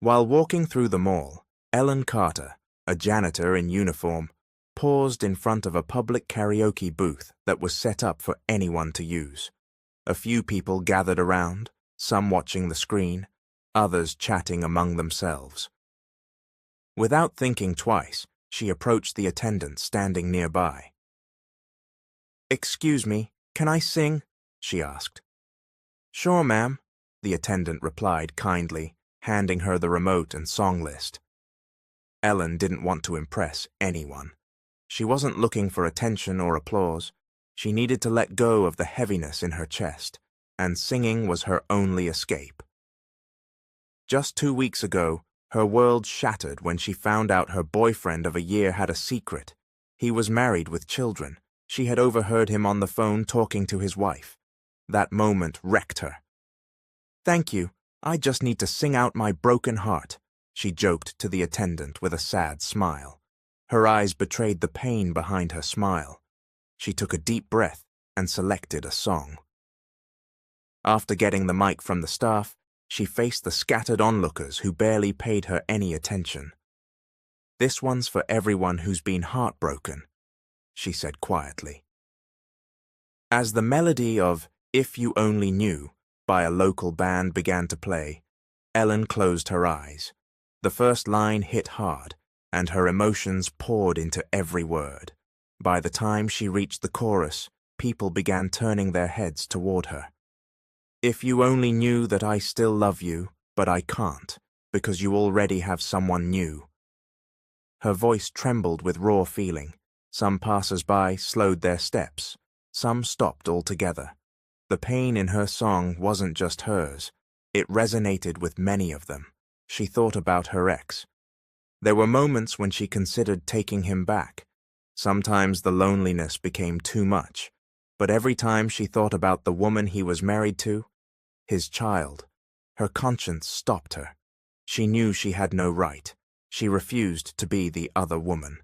While walking through the mall, Ellen Carter, a janitor in uniform, paused in front of a public karaoke booth that was set up for anyone to use. A few people gathered around, some watching the screen, others chatting among themselves. Without thinking twice, she approached the attendant standing nearby. "Excuse me, can I sing?" she asked. "Sure, ma'am," the attendant replied kindly, handing her the remote and song list. Ellen didn't want to impress anyone. She wasn't looking for attention or applause. She needed to let go of the heaviness in her chest, and singing was her only escape. Just 2 weeks ago, her world shattered when she found out her boyfriend of a year had a secret. He was married with children. She had overheard him on the phone talking to his wife. That moment wrecked her. "Thank you. I just need to sing out my broken heart," she joked to the attendant with a sad smile. Her eyes betrayed the pain behind her smile. She took a deep breath and selected a song. After getting the mic from the staff, she faced the scattered onlookers who barely paid her any attention. "This one's for everyone who's been heartbroken," she said quietly. As the melody of "If You Only Knew" by a local band began to play, Ellen closed her eyes. The first line hit hard, and her emotions poured into every word. By the time she reached the chorus, people began turning their heads toward her. "If you only knew that I still love you, but I can't, because you already have someone new." Her voice trembled with raw feeling. Some passers-by slowed their steps. Some stopped altogether. The pain in her song wasn't just hers. It resonated with many of them. She thought about her ex. There were moments when she considered taking him back. Sometimes the loneliness became too much. But every time she thought about the woman he was married to, his child, her conscience stopped her. She knew she had no right. She refused to be the other woman.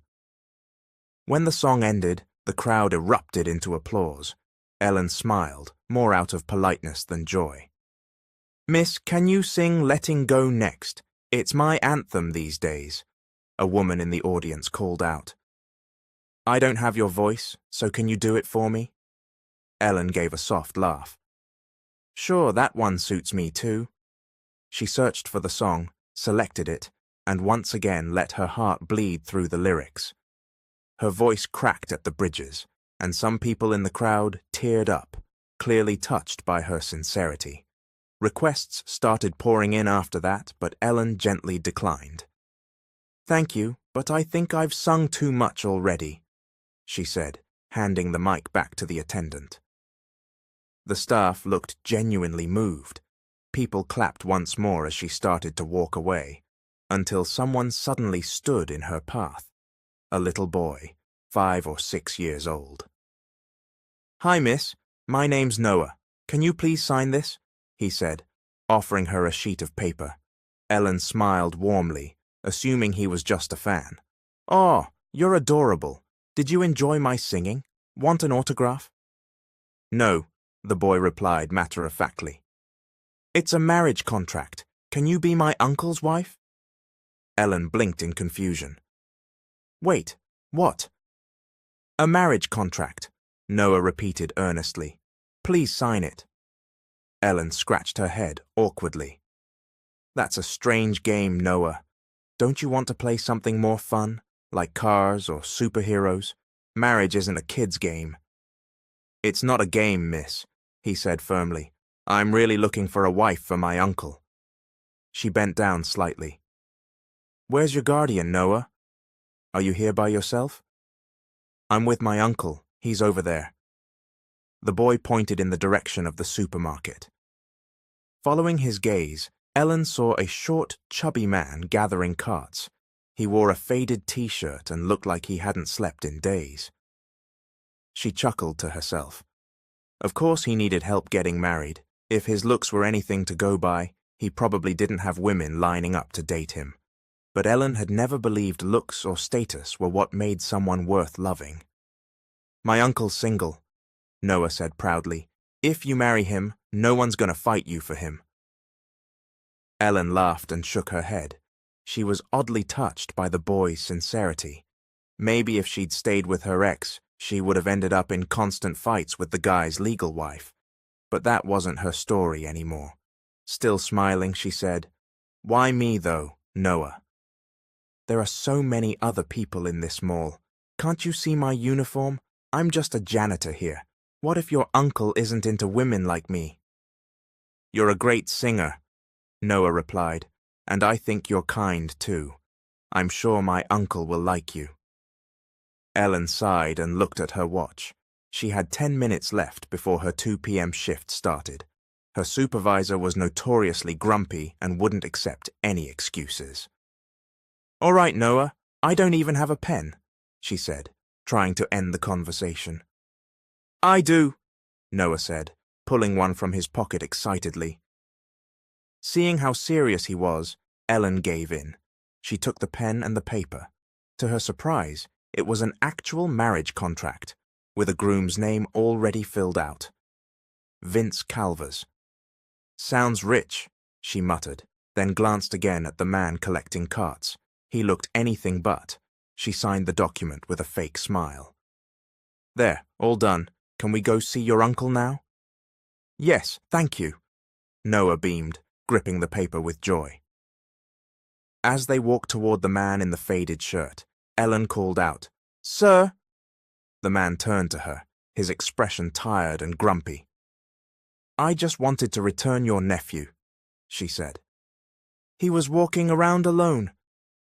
When the song ended, the crowd erupted into applause. Ellen smiled, more out of politeness than joy. "Miss, can you sing Letting Go next? It's my anthem these days," a woman in the audience called out. "I don't have your voice, so can you do it for me?" Ellen gave a soft laugh. "Sure, that one suits me too." She searched for the song, selected it, and once again let her heart bleed through the lyrics. Her voice cracked at the bridges, and some people in the crowd teared up, clearly touched by her sincerity. Requests started pouring in after that, but Ellen gently declined. "Thank you, but I think I've sung too much already," she said, handing the mic back to the attendant. The staff looked genuinely moved. People clapped once more as she started to walk away, until someone suddenly stood in her path. A little boy, 5 or 6 years old. "Hi, miss. My name's Noah. Can you please sign this?" he said, offering her a sheet of paper. Ellen smiled warmly, assuming he was just a fan. "Oh, you're adorable. Did you enjoy my singing? Want an autograph?" "No," the boy replied matter-of-factly. "It's a marriage contract. Can you be my uncle's wife?" Ellen blinked in confusion. "Wait, what?" "A marriage contract," Noah repeated earnestly. "Please sign it." Ellen scratched her head awkwardly. "That's a strange game, Noah. Don't you want to play something more fun, like cars or superheroes? Marriage isn't a kid's game." "It's not a game, miss," he said firmly. "I'm really looking for a wife for my uncle." She bent down slightly. "Where's your guardian, Noah? Are you here by yourself?" "I'm with my uncle. He's over there." The boy pointed in the direction of the supermarket. Following his gaze, Ellen saw a short, chubby man gathering carts. He wore a faded t-shirt and looked like he hadn't slept in days. She chuckled to herself. Of course he needed help getting married. If his looks were anything to go by, he probably didn't have women lining up to date him. But Ellen had never believed looks or status were what made someone worth loving. "My uncle's single," Noah said proudly. "If you marry him, no one's going to fight you for him." Ellen laughed and shook her head. She was oddly touched by the boy's sincerity. Maybe if she'd stayed with her ex, she would have ended up in constant fights with the guy's legal wife. But that wasn't her story anymore. Still smiling, she said, "Why me, though, Noah? There are so many other people in this mall. Can't you see my uniform? I'm just a janitor here. What if your uncle isn't into women like me?" "You're a great singer," Noah replied, "and I think you're kind, too. I'm sure my uncle will like you." Ellen sighed and looked at her watch. She had 10 minutes left before her 2 p.m. shift started. Her supervisor was notoriously grumpy and wouldn't accept any excuses. "All right, Noah, I don't even have a pen," she said, trying to end the conversation. "I do," Noah said, pulling one from his pocket excitedly. Seeing how serious he was, Ellen gave in. She took the pen and the paper. To her surprise, it was an actual marriage contract, with a groom's name already filled out. Vince Calvers. "Sounds rich," she muttered, then glanced again at the man collecting carts. He looked anything but. She signed the document with a fake smile. "There, all done. Can we go see your uncle now?" "Yes, thank you," Noah beamed, gripping the paper with joy. As they walked toward the man in the faded shirt, Ellen called out, "Sir!" The man turned to her, his expression tired and grumpy. "I just wanted to return your nephew," she said. "He was walking around alone.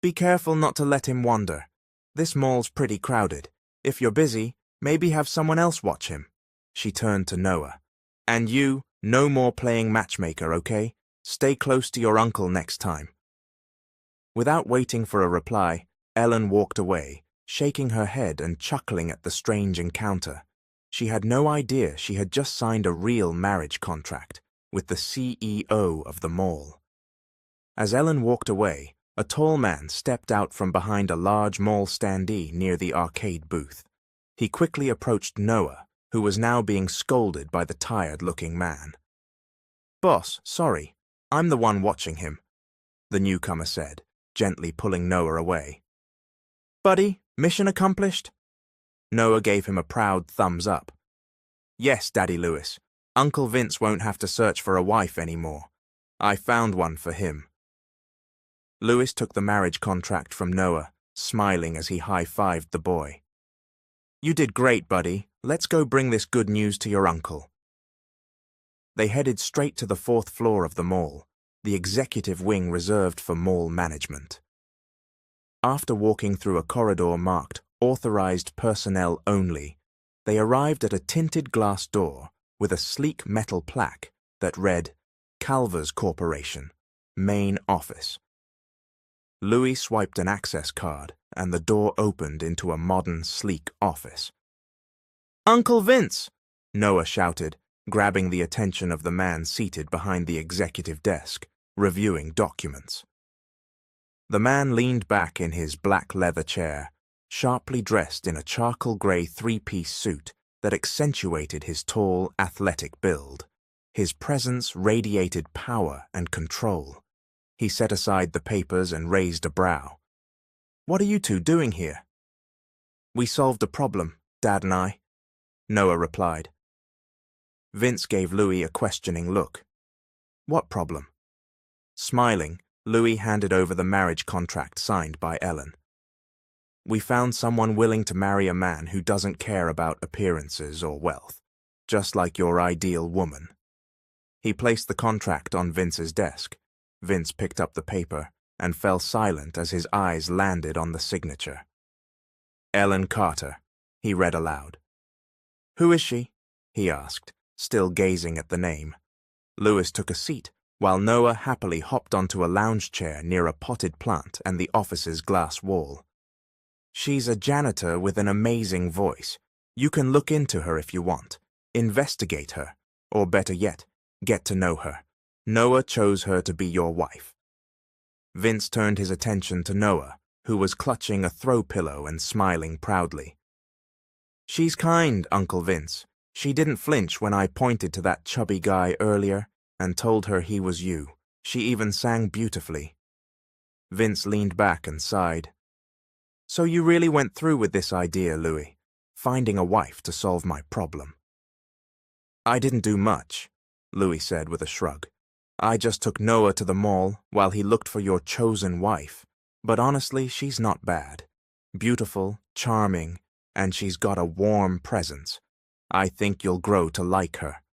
Be careful not to let him wander. This mall's pretty crowded. If you're busy, maybe have someone else watch him." She turned to Noah. "And you, no more playing matchmaker, okay? Stay close to your uncle next time." Without waiting for a reply, Ellen walked away, shaking her head and chuckling at the strange encounter. She had no idea she had just signed a real marriage contract with the CEO of the mall. As Ellen walked away, a tall man stepped out from behind a large mall standee near the arcade booth. He quickly approached Noah, who was now being scolded by the tired-looking man. "Boss, sorry, I'm the one watching him," the newcomer said, gently pulling Noah away. "Buddy, mission accomplished?" Noah gave him a proud thumbs up. "Yes, Daddy Lewis. Uncle Vince won't have to search for a wife anymore. I found one for him." Lewis took the marriage contract from Noah, smiling as he high-fived the boy. "You did great, buddy. Let's go bring this good news to your uncle." They headed straight to the 4th floor of the mall, the executive wing reserved for mall management. After walking through a corridor marked "Authorized Personnel Only," they arrived at a tinted glass door with a sleek metal plaque that read, "Calvers Corporation, Main Office." Louis swiped an access card, and the door opened into a modern, sleek office. "Uncle Vince!" Noah shouted, grabbing the attention of the man seated behind the executive desk, reviewing documents. The man leaned back in his black leather chair, sharply dressed in a charcoal gray 3-piece suit that accentuated his tall, athletic build. His presence radiated power and control. He set aside the papers and raised a brow. "What are you two doing here?" "We solved a problem, Dad and I," Noah replied. Vince gave Louis a questioning look. "What problem?" Smiling, Louis handed over the marriage contract signed by Ellen. "We found someone willing to marry a man who doesn't care about appearances or wealth, just like your ideal woman." He placed the contract on Vince's desk. Vince picked up the paper and fell silent as his eyes landed on the signature. "Ellen Carter," he read aloud. "Who is she?" he asked, still gazing at the name. Lewis took a seat, while Noah happily hopped onto a lounge chair near a potted plant and the office's glass wall. "She's a janitor with an amazing voice. You can look into her if you want, investigate her, or better yet, get to know her. Noah chose her to be your wife." Vince turned his attention to Noah, who was clutching a throw pillow and smiling proudly. "She's kind, Uncle Vince. She didn't flinch when I pointed to that chubby guy earlier and told her he was you. She even sang beautifully. Vince leaned back and sighed. So you really went through with this idea, Louis, finding a wife to solve my problem. I didn't do much, Louis said with a shrug. I just took Noah to the mall while he looked for your chosen wife. But honestly, she's not bad. Beautiful, charming, and she's got a warm presence. I think you'll grow to like her.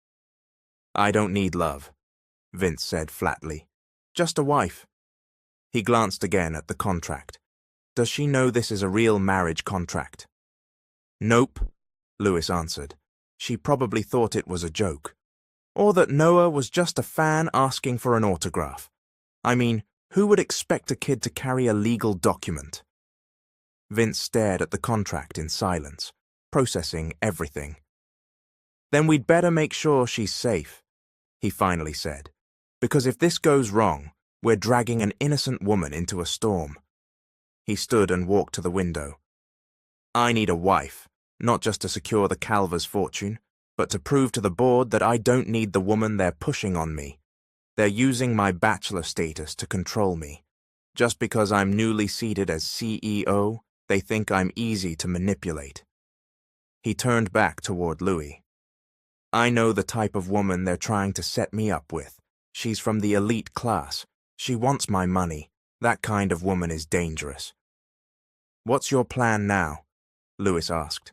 I don't need love, Vince said flatly. Just a wife. He glanced again at the contract. Does she know this is a real marriage contract? Nope, Louis answered. She probably thought it was a joke. Or that Noah was just a fan asking for an autograph. I mean, who would expect a kid to carry a legal document? Vince stared at the contract in silence, processing everything. Then we'd better make sure she's safe, he finally said, because if this goes wrong, we're dragging an innocent woman into a storm. He stood and walked to the window. I need a wife, not just to secure the Calvers' fortune, but to prove to the board that I don't need the woman they're pushing on me. They're using my bachelor status to control me. Just because I'm newly seated as CEO, they think I'm easy to manipulate. He turned back toward Louis. I know the type of woman they're trying to set me up with. She's from the elite class. She wants my money. That kind of woman is dangerous. What's your plan now? Louis asked.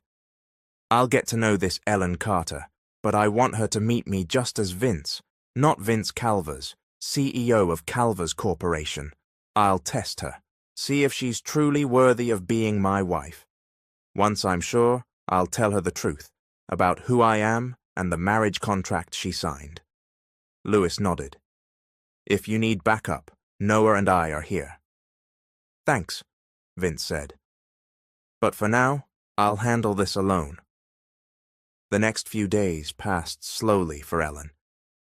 I'll get to know this Ellen Carter, but I want her to meet me just as Vince, not Vince Calvers, CEO of Calvers Corporation. I'll test her, see if she's truly worthy of being my wife. Once I'm sure, I'll tell her the truth about who I am and the marriage contract she signed. Louis nodded. If you need backup, Noah and I are here. Thanks, Vince said. But for now, I'll handle this alone. The next few days passed slowly for Ellen.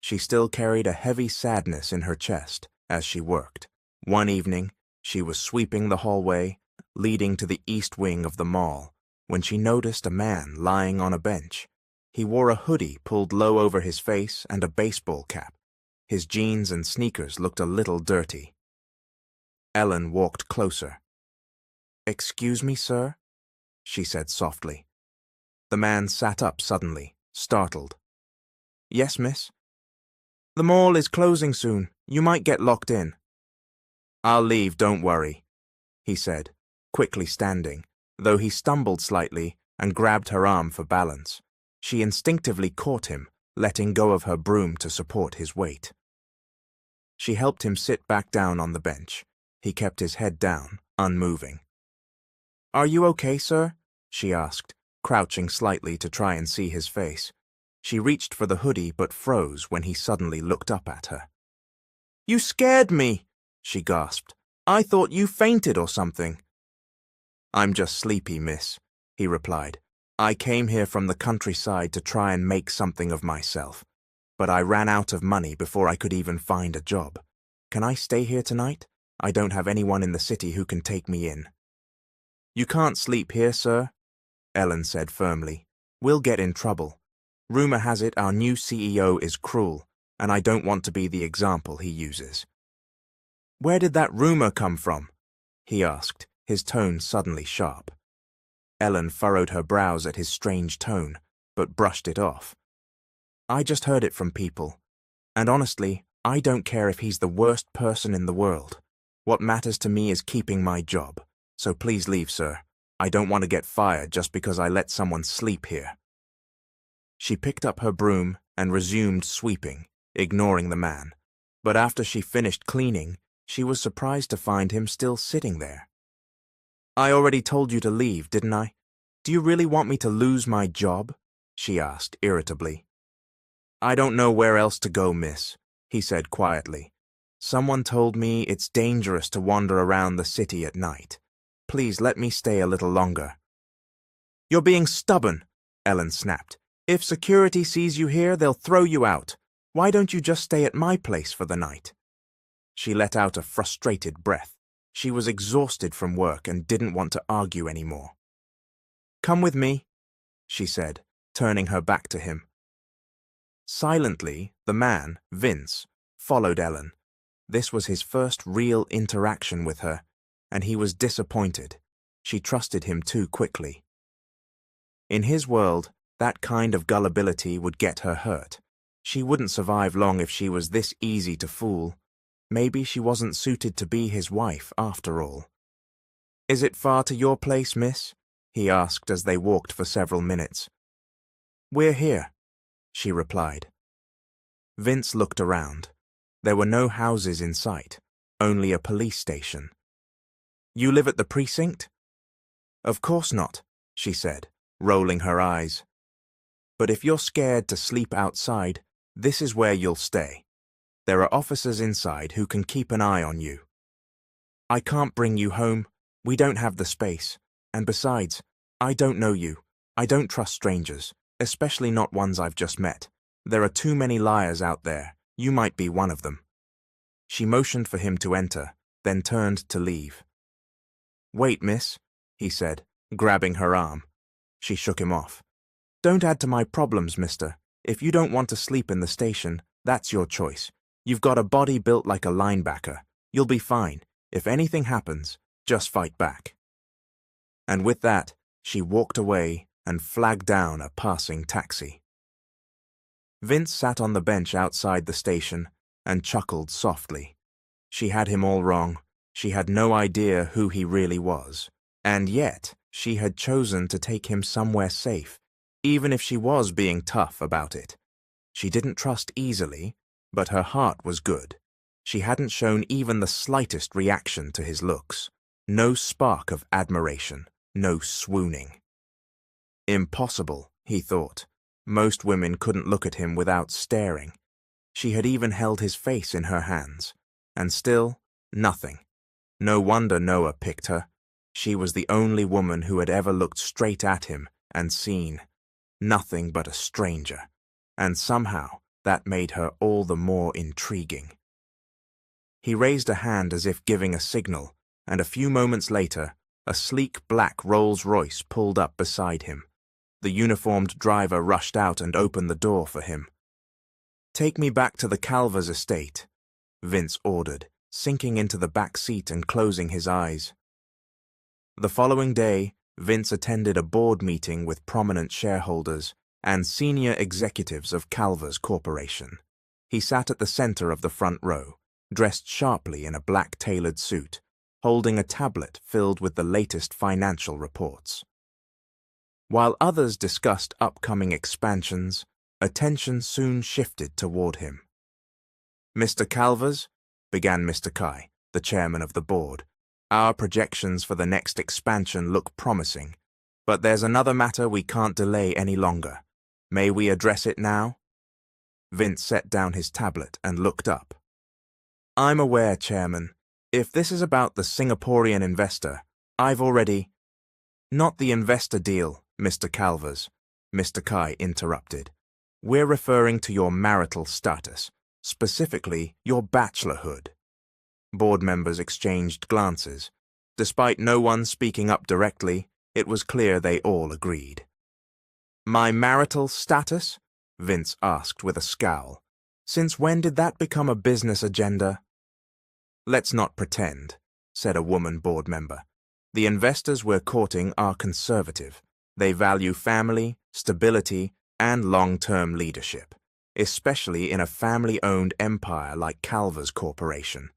She still carried a heavy sadness in her chest as she worked. One evening, she was sweeping the hallway leading to the east wing of the mall when she noticed a man lying on a bench. He wore a hoodie pulled low over his face and a baseball cap. His jeans and sneakers looked a little dirty. Ellen walked closer. "Excuse me, sir?" she said softly. The man sat up suddenly, startled. "Yes, miss?" "The mall is closing soon. You might get locked in." "I'll leave, don't worry," he said, quickly standing, though he stumbled slightly and grabbed her arm for balance. She instinctively caught him, letting go of her broom to support his weight. She helped him sit back down on the bench. He kept his head down, unmoving. "Are you okay, sir?" she asked, crouching slightly to try and see his face. She reached for the hoodie but froze when he suddenly looked up at her. "You scared me," she gasped. "I thought you fainted or something." "I'm just sleepy, miss," he replied. "I came here from the countryside to try and make something of myself, but I ran out of money before I could even find a job. Can I stay here tonight? I don't have anyone in the city who can take me in." "You can't sleep here, sir," Ellen said firmly. "We'll get in trouble. Rumor has it our new CEO is cruel, and I don't want to be the example he uses." "Where did that rumor come from?" he asked, his tone suddenly sharp. Ellen furrowed her brows at his strange tone, but brushed it off. "I just heard it from people. And honestly, I don't care if he's the worst person in the world. What matters to me is keeping my job. So please leave, sir. I don't want to get fired just because I let someone sleep here." She picked up her broom and resumed sweeping, ignoring the man. But after she finished cleaning, she was surprised to find him still sitting there. "I already told you to leave, didn't I? Do you really want me to lose my job?" she asked irritably. "I don't know where else to go, miss," he said quietly. "Someone told me it's dangerous to wander around the city at night. Please let me stay a little longer." "You're being stubborn," Ellen snapped. "If security sees you here, they'll throw you out. Why don't you just stay at my place for the night?" She let out a frustrated breath. She was exhausted from work and didn't want to argue anymore. "Come with me," she said, turning her back to him. Silently, the man, Vince, followed Ellen. This was his first real interaction with her, and he was disappointed. She trusted him too quickly. In his world, that kind of gullibility would get her hurt. She wouldn't survive long if she was this easy to fool. Maybe she wasn't suited to be his wife, after all. "Is it far to your place, miss?" he asked as they walked for several minutes. "We're here," she replied. Vince looked around. There were no houses in sight, only a police station. "You live at the precinct?" "Of course not," she said, rolling her eyes. "But if you're scared to sleep outside, this is where you'll stay. There are officers inside who can keep an eye on you." "I can't bring you home. We don't have the space. And besides, I don't know you. I don't trust strangers, especially not ones I've just met. There are too many liars out there. You might be one of them." She motioned for him to enter, then turned to leave. "Wait, miss," he said, grabbing her arm. She shook him off. "Don't add to my problems, mister. If you don't want to sleep in the station, that's your choice. You've got a body built like a linebacker. You'll be fine. If anything happens, just fight back." And with that, she walked away and flagged down a passing taxi. Vince sat on the bench outside the station and chuckled softly. She had him all wrong. She had no idea who he really was. And yet, she had chosen to take him somewhere safe, even if she was being tough about it. She didn't trust easily, but her heart was good. She hadn't shown even the slightest reaction to his looks. No spark of admiration, no swooning. Impossible, he thought. Most women couldn't look at him without staring. She had even held his face in her hands. And still, nothing. No wonder Noah picked her. She was the only woman who had ever looked straight at him and seen nothing but a stranger. And somehow, that made her all the more intriguing. He raised a hand as if giving a signal, and a few moments later, a sleek black Rolls-Royce pulled up beside him. The uniformed driver rushed out and opened the door for him. "Take me back to the Calvers estate," Vince ordered, sinking into the back seat and closing his eyes. The following day, Vince attended a board meeting with prominent shareholders and senior executives of Calvers Corporation. He sat at the center of the front row, dressed sharply in a black tailored suit, holding a tablet filled with the latest financial reports. While others discussed upcoming expansions, attention soon shifted toward him. "Mr. Calvers," began Mr. Kai, the chairman of the board, "our projections for the next expansion look promising, but there's another matter we can't delay any longer. May we address it now?" Vince set down his tablet and looked up. "I'm aware, Chairman. If this is about the Singaporean investor, I've already—" "Not the investor deal, Mr. Calvers," Mr. Kai interrupted. "We're referring to your marital status, specifically your bachelorhood." Board members exchanged glances. Despite no one speaking up directly, it was clear they all agreed. "My marital status?" Vince asked with a scowl. "Since when did that become a business agenda?" "Let's not pretend," said a woman board member. "The investors we're courting are conservative. They value family, stability, and long-term leadership, especially in a family-owned empire like Calvers Corporation.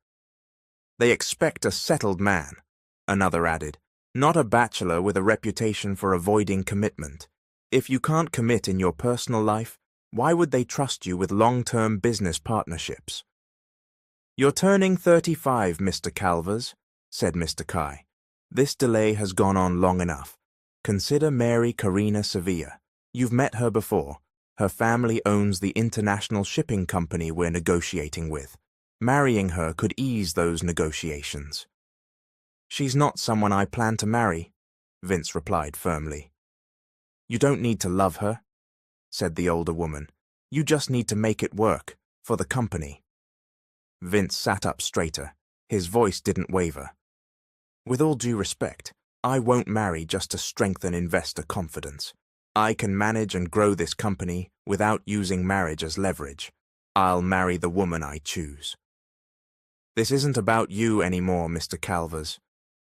They expect a settled man," another added, "not a bachelor with a reputation for avoiding commitment. If you can't commit in your personal life, why would they trust you with long-term business partnerships?" "You're turning 35, Mr. Calvers," said Mr. Kai. "This delay has gone on long enough. Consider Mary Karina Sevilla. You've met her before. Her family owns the international shipping company we're negotiating with. Marrying her could ease those negotiations." "She's not someone I plan to marry," Vince replied firmly. "You don't need to love her," said the older woman. "You just need to make it work, for the company." Vince sat up straighter. His voice didn't waver. "With all due respect, I won't marry just to strengthen investor confidence. I can manage and grow this company without using marriage as leverage. I'll marry the woman I choose." This isn't about you anymore, Mr. Calvers,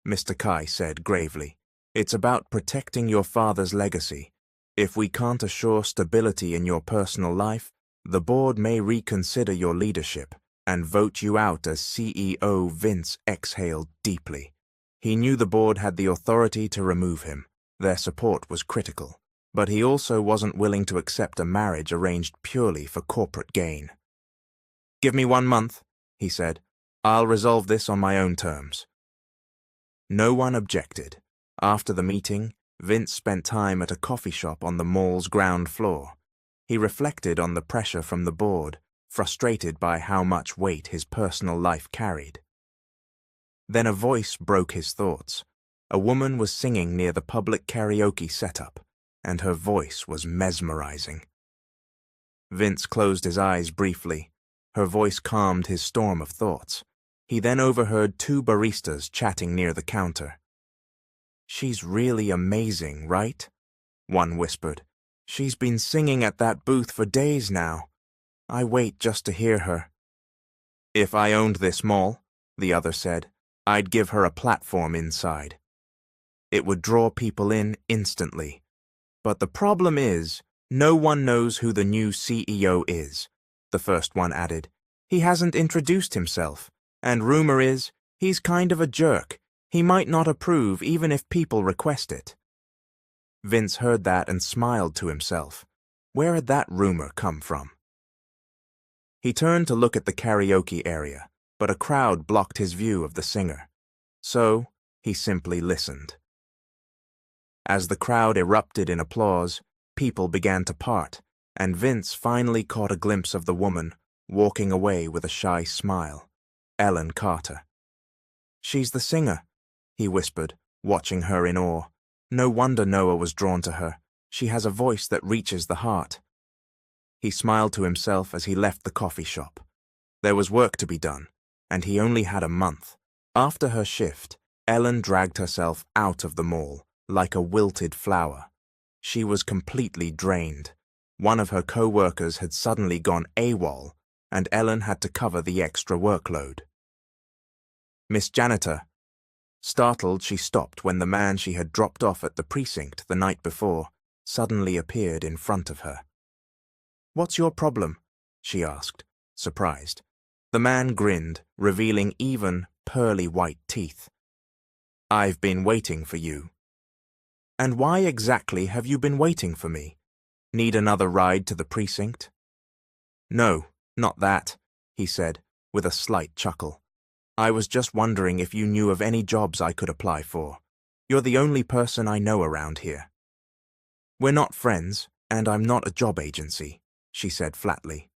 Mr. Kai said gravely. It's about protecting your father's legacy. If we can't assure stability in your personal life, the board may reconsider your leadership and vote you out as CEO. Vince exhaled deeply. He knew the board had the authority to remove him. Their support was critical, but he also wasn't willing to accept a marriage arranged purely for corporate gain. "Give me 1 month," he said. "I'll resolve this on my own terms." No one objected. After the meeting, Vince spent time at a coffee shop on the mall's ground floor. He reflected on the pressure from the board, frustrated by how much weight his personal life carried. Then a voice broke his thoughts. A woman was singing near the public karaoke setup, and her voice was mesmerizing. Vince closed his eyes briefly. Her voice calmed his storm of thoughts. He then overheard 2 baristas chatting near the counter. "She's really amazing, right?" one whispered. "She's been singing at that booth for days now. I wait just to hear her." "If I owned this mall," the other said, "I'd give her a platform inside. It would draw people in instantly. But the problem is, no one knows who the new CEO is," the first one added. "He hasn't introduced himself, and rumor is, he's kind of a jerk. He might not approve even if people request it." Vince heard that and smiled to himself. Where had that rumor come from? He turned to look at the karaoke area, but a crowd blocked his view of the singer. So, he simply listened. As the crowd erupted in applause, people began to part, and Vince finally caught a glimpse of the woman, walking away with a shy smile. Ellen Carter. "She's the singer," he whispered, watching her in awe. "No wonder Noah was drawn to her. She has a voice that reaches the heart." He smiled to himself as he left the coffee shop. There was work to be done, and he only had a month. After her shift, Ellen dragged herself out of the mall, like a wilted flower. She was completely drained. One of her co-workers had suddenly gone AWOL, and Ellen had to cover the extra workload. "Miss Janitor." Startled, she stopped when the man she had dropped off at the precinct the night before suddenly appeared in front of her. "What's your problem?" she asked, surprised. The man grinned, revealing even, pearly white teeth. "I've been waiting for you." "And why exactly have you been waiting for me? Need another ride to the precinct?" "No, not that," he said, with a slight chuckle. "I was just wondering if you knew of any jobs I could apply for. You're the only person I know around here." "We're not friends, and I'm not a job agency," she said flatly.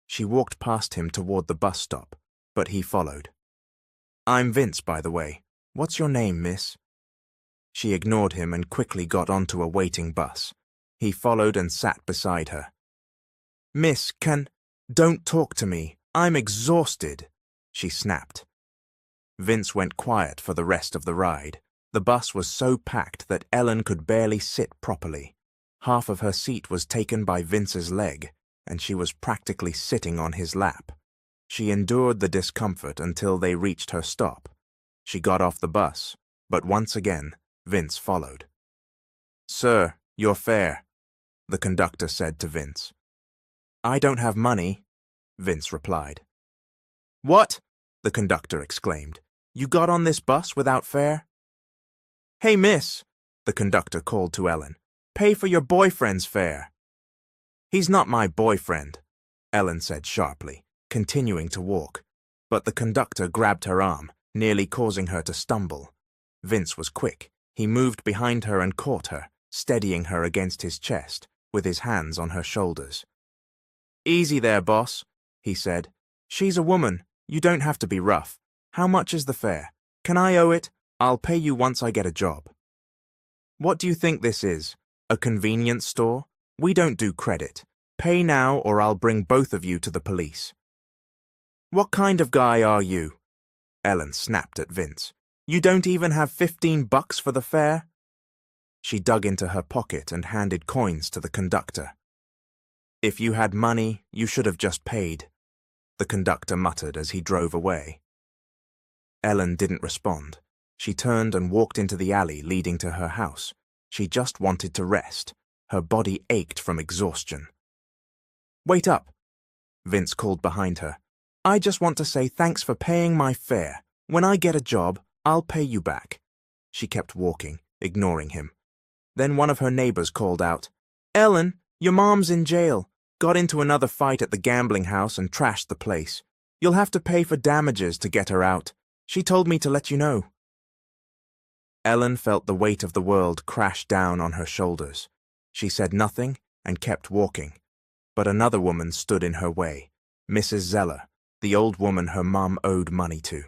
She walked past him toward the bus stop, but he followed. "I'm Vince, by the way. What's your name, miss?" She ignored him and quickly got onto a waiting bus. He followed and sat beside her. "Miss, don't talk to me. I'm exhausted," she snapped. Vince went quiet for the rest of the ride. The bus was so packed that Ellen could barely sit properly. Half of her seat was taken by Vince's leg, and she was practically sitting on his lap. She endured the discomfort until they reached her stop. She got off the bus, but once again, Vince followed. "Sir, your fare," the conductor said to Vince. "I don't have money," Vince replied. "What?" the conductor exclaimed. "You got on this bus without fare?" "Hey, miss," the conductor called to Ellen. "Pay for your boyfriend's fare." "He's not my boyfriend," Ellen said sharply, continuing to walk. But the conductor grabbed her arm, nearly causing her to stumble. Vince was quick. He moved behind her and caught her, steadying her against his chest, with his hands on her shoulders. "Easy there, boss," he said. "She's a woman. You don't have to be rough. How much is the fare? Can I owe it? I'll pay you once I get a job." "What do you think this is? A convenience store? We don't do credit. Pay now or I'll bring both of you to the police." "What kind of guy are you?" Ellen snapped at Vince. "You don't even have $15 for the fare?" She dug into her pocket and handed coins to the conductor. "If you had money, you should have just paid," the conductor muttered as he drove away. Ellen didn't respond. She turned and walked into the alley leading to her house. She just wanted to rest. Her body ached from exhaustion. "Wait up," Vince called behind her. "I just want to say thanks for paying my fare. When I get a job, I'll pay you back." She kept walking, ignoring him. Then one of her neighbors called out, "Ellen, your mom's in jail. Got into another fight at the gambling house and trashed the place. You'll have to pay for damages to get her out. She told me to let you know." Ellen felt the weight of the world crash down on her shoulders. She said nothing and kept walking. But another woman stood in her way, Mrs. Zeller, the old woman her mum owed money to.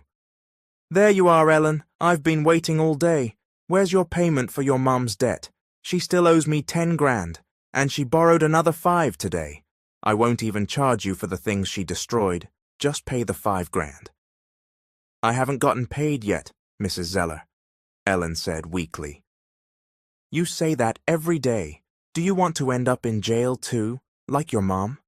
"There you are, Ellen. I've been waiting all day. Where's your payment for your mum's debt? She still owes me 10 grand, and she borrowed another 5 today. I won't even charge you for the things she destroyed. Just pay the 5 grand. "I haven't gotten paid yet, Mrs. Zeller," Ellen said weakly. "You say that every day. Do you want to end up in jail too, like your mom?"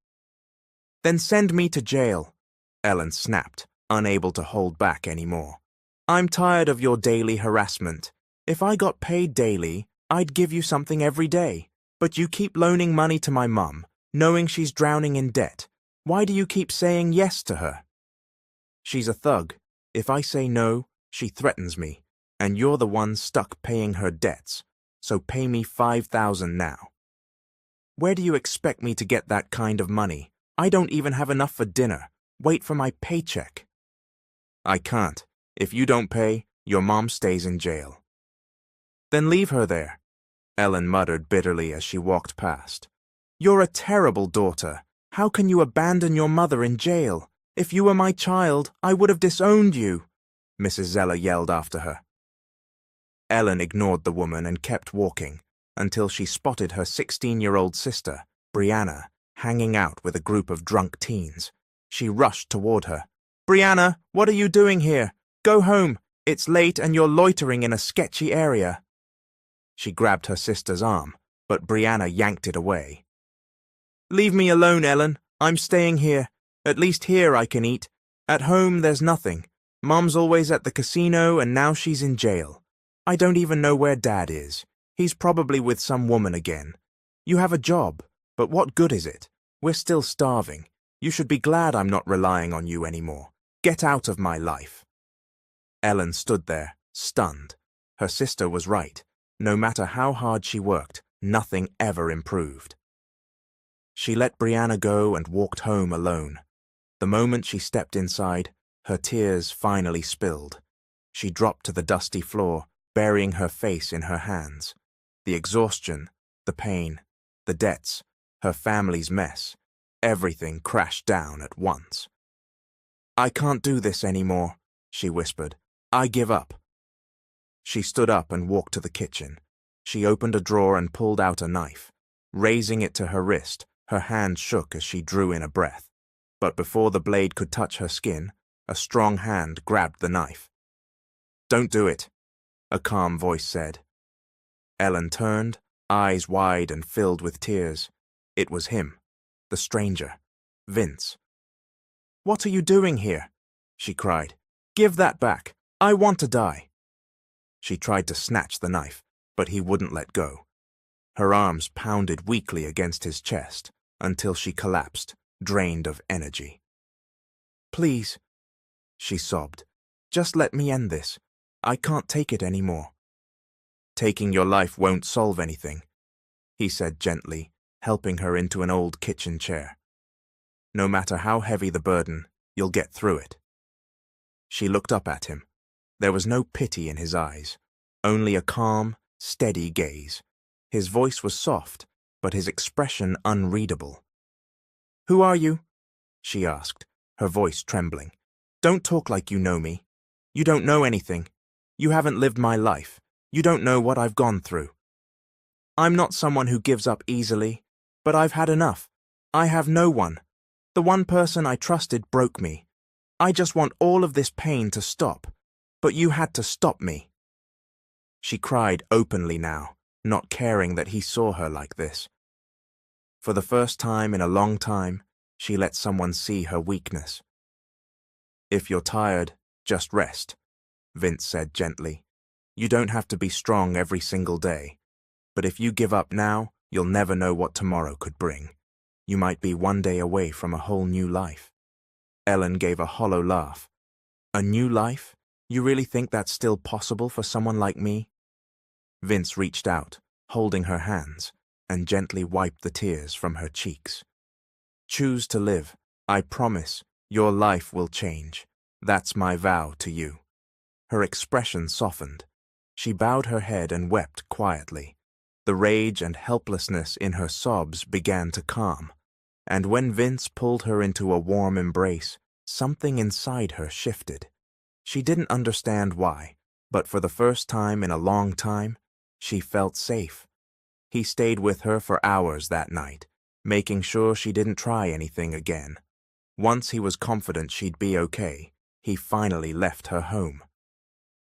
"Then send me to jail," Ellen snapped, unable to hold back anymore. "I'm tired of your daily harassment. If I got paid daily, I'd give you something every day. But you keep loaning money to my mum, knowing she's drowning in debt. Why do you keep saying yes to her?" "She's a thug. If I say no, she threatens me, and you're the one stuck paying her debts, so pay me 5,000 now." "Where do you expect me to get that kind of money? I don't even have enough for dinner. Wait for my paycheck." "I can't. If you don't pay, your mom stays in jail." "Then leave her there," Ellen muttered bitterly as she walked past. "You're a terrible daughter. How can you abandon your mother in jail? If you were my child, I would have disowned you," Mrs. Zeller yelled after her. Ellen ignored the woman and kept walking until she spotted her 16-year-old sister, Brianna, hanging out with a group of drunk teens. She rushed toward her. "Brianna, what are you doing here? Go home. It's late and you're loitering in a sketchy area." She grabbed her sister's arm, but Brianna yanked it away. "Leave me alone, Ellen. I'm staying here. At least here I can eat. At home there's nothing. Mom's always at the casino and now she's in jail. I don't even know where Dad is. He's probably with some woman again. You have a job, but what good is it? We're still starving. You should be glad I'm not relying on you anymore. Get out of my life." Ellen stood there, stunned. Her sister was right. No matter how hard she worked, nothing ever improved. She let Brianna go and walked home alone. The moment she stepped inside, her tears finally spilled. She dropped to the dusty floor, burying her face in her hands. The exhaustion, the pain, the debts, her family's mess, everything crashed down at once. "I can't do this anymore," she whispered. "I give up." She stood up and walked to the kitchen. She opened a drawer and pulled out a knife. Raising it to her wrist, her hand shook as she drew in a breath. But before the blade could touch her skin, a strong hand grabbed the knife. "Don't do it," a calm voice said. Ellen turned, eyes wide and filled with tears. It was him, the stranger, Vince. "What are you doing here?" she cried. "Give that back. I want to die." She tried to snatch the knife, but he wouldn't let go. Her arms pounded weakly against his chest until she collapsed, drained of energy. "Please," she sobbed, "just let me end this. I can't take it anymore." "Taking your life won't solve anything," he said gently, helping her into an old kitchen chair. "No matter how heavy the burden, you'll get through it." She looked up at him. There was no pity in his eyes, only a calm, steady gaze. His voice was soft, but his expression unreadable. "Who are you?" she asked, her voice trembling. "Don't talk like you know me. You don't know anything. You haven't lived my life. You don't know what I've gone through. I'm not someone who gives up easily, but I've had enough. I have no one. The one person I trusted broke me. I just want all of this pain to stop, but you had to stop me." She cried openly now, not caring that he saw her like this. For the first time in a long time, she let someone see her weakness. "If you're tired, just rest," Vince said gently. You don't have to be strong every single day. But if you give up now, you'll never know what tomorrow could bring. You might be one day away from a whole new life. Ellen gave a hollow laugh. A new life? You really think that's still possible for someone like me? Vince reached out, holding her hands, and gently wiped the tears from her cheeks. Choose to live. I promise your life will change. That's my vow to you. Her expression softened. She bowed her head and wept quietly. The rage and helplessness in her sobs began to calm, and when Vince pulled her into a warm embrace, something inside her shifted. She didn't understand why, but for the first time in a long time, she felt safe. He stayed with her for hours that night, making sure she didn't try anything again. Once he was confident she'd be okay, he finally left her home.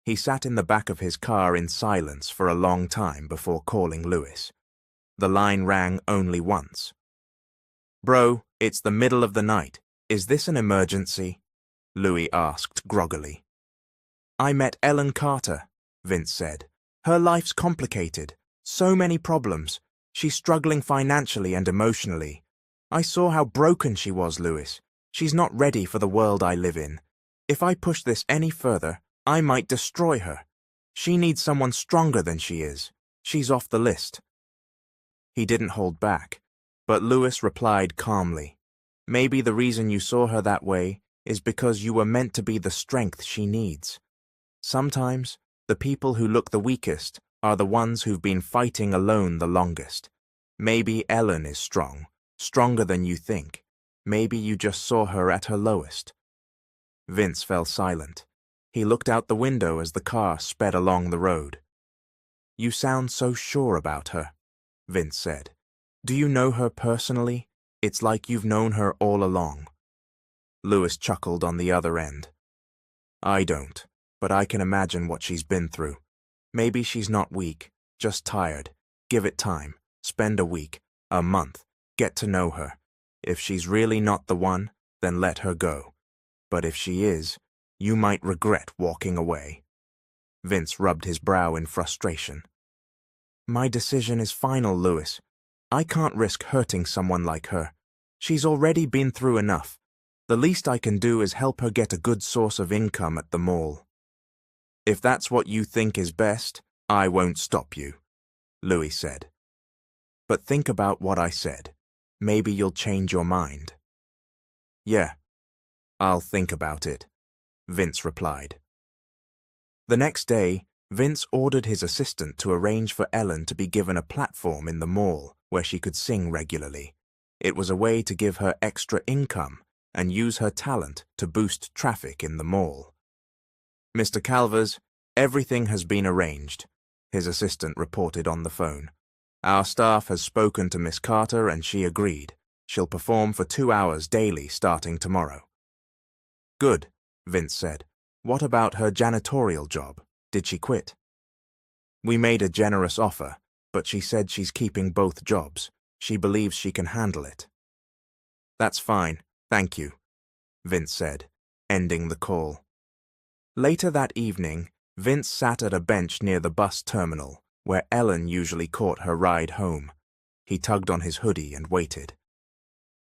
He sat in the back of his car in silence for a long time before calling Lewis. The line rang only once. "Bro, it's the middle of the night. Is this an emergency?" Louis asked groggily. "I met Ellen Carter," Vince said. "Her life's complicated. So many problems. She's struggling financially and emotionally. I saw how broken she was, Lewis. She's not ready for the world I live in. If I push this any further, I might destroy her. She needs someone stronger than she is. She's off the list." He didn't hold back, but Lewis replied calmly. "Maybe the reason you saw her that way is because you were meant to be the strength she needs. Sometimes, the people who look the weakest are the ones who've been fighting alone the longest. Maybe Ellen is strong, stronger than you think. Maybe you just saw her at her lowest." Vince fell silent. He looked out the window as the car sped along the road. "You sound so sure about her," Vince said. "Do you know her personally? It's like you've known her all along." Lewis chuckled on the other end. "I don't, but I can imagine what she's been through. Maybe she's not weak, just tired. Give it time. Spend a week, a month. Get to know her. If she's really not the one, then let her go. But if she is, you might regret walking away." Vince rubbed his brow in frustration. "My decision is final, Lewis. I can't risk hurting someone like her. She's already been through enough. The least I can do is help her get a good source of income at the mall." "If that's what you think is best, I won't stop you," Louis said. "But think about what I said. Maybe you'll change your mind." "Yeah, I'll think about it," Vince replied. The next day, Vince ordered his assistant to arrange for Ellen to be given a platform in the mall where she could sing regularly. It was a way to give her extra income and use her talent to boost traffic in the mall. "Mr. Calvers, everything has been arranged," his assistant reported on the phone. "Our staff has spoken to Miss Carter and she agreed. She'll perform for 2 hours daily starting tomorrow." "Good," Vince said. "What about her janitorial job? Did she quit?" "We made a generous offer, but she said she's keeping both jobs. She believes she can handle it." "That's fine, thank you," Vince said, ending the call. Later that evening, Vince sat at a bench near the bus terminal, where Ellen usually caught her ride home. He tugged on his hoodie and waited.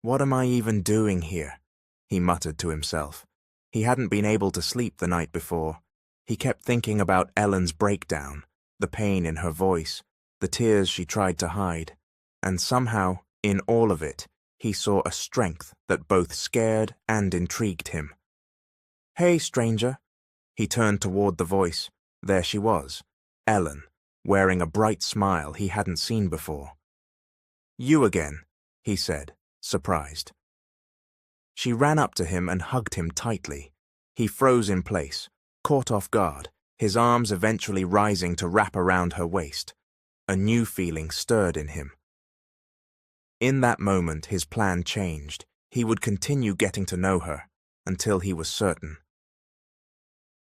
"What am I even doing here?" he muttered to himself. He hadn't been able to sleep the night before. He kept thinking about Ellen's breakdown, the pain in her voice, the tears she tried to hide, and somehow, in all of it, he saw a strength that both scared and intrigued him. "Hey, stranger." He turned toward the voice. There she was, Ellen, wearing a bright smile he hadn't seen before. "You again," he said, surprised. She ran up to him and hugged him tightly. He froze in place, caught off guard, his arms eventually rising to wrap around her waist. A new feeling stirred in him. In that moment, his plan changed. He would continue getting to know her until he was certain.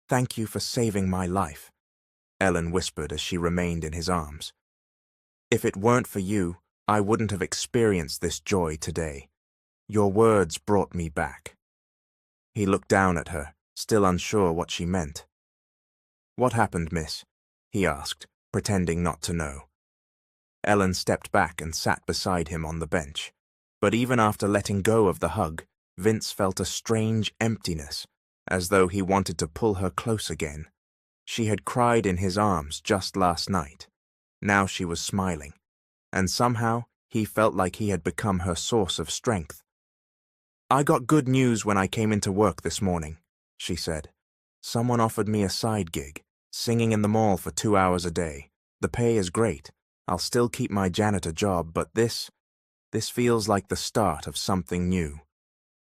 "Thank you for saving my life," Ellen whispered as she remained in his arms. "If it weren't for you, I wouldn't have experienced this joy today. Your words brought me back." He looked down at her, still unsure what she meant. "What happened, miss?" he asked, pretending not to know. Ellen stepped back and sat beside him on the bench. But even after letting go of the hug, Vince felt a strange emptiness, as though he wanted to pull her close again. She had cried in his arms just last night. Now she was smiling, and somehow he felt like he had become her source of strength. "I got good news when I came into work this morning," she said. "Someone offered me a side gig, singing in the mall for 2 hours a day. The pay is great. I'll still keep my janitor job, but this feels like the start of something new."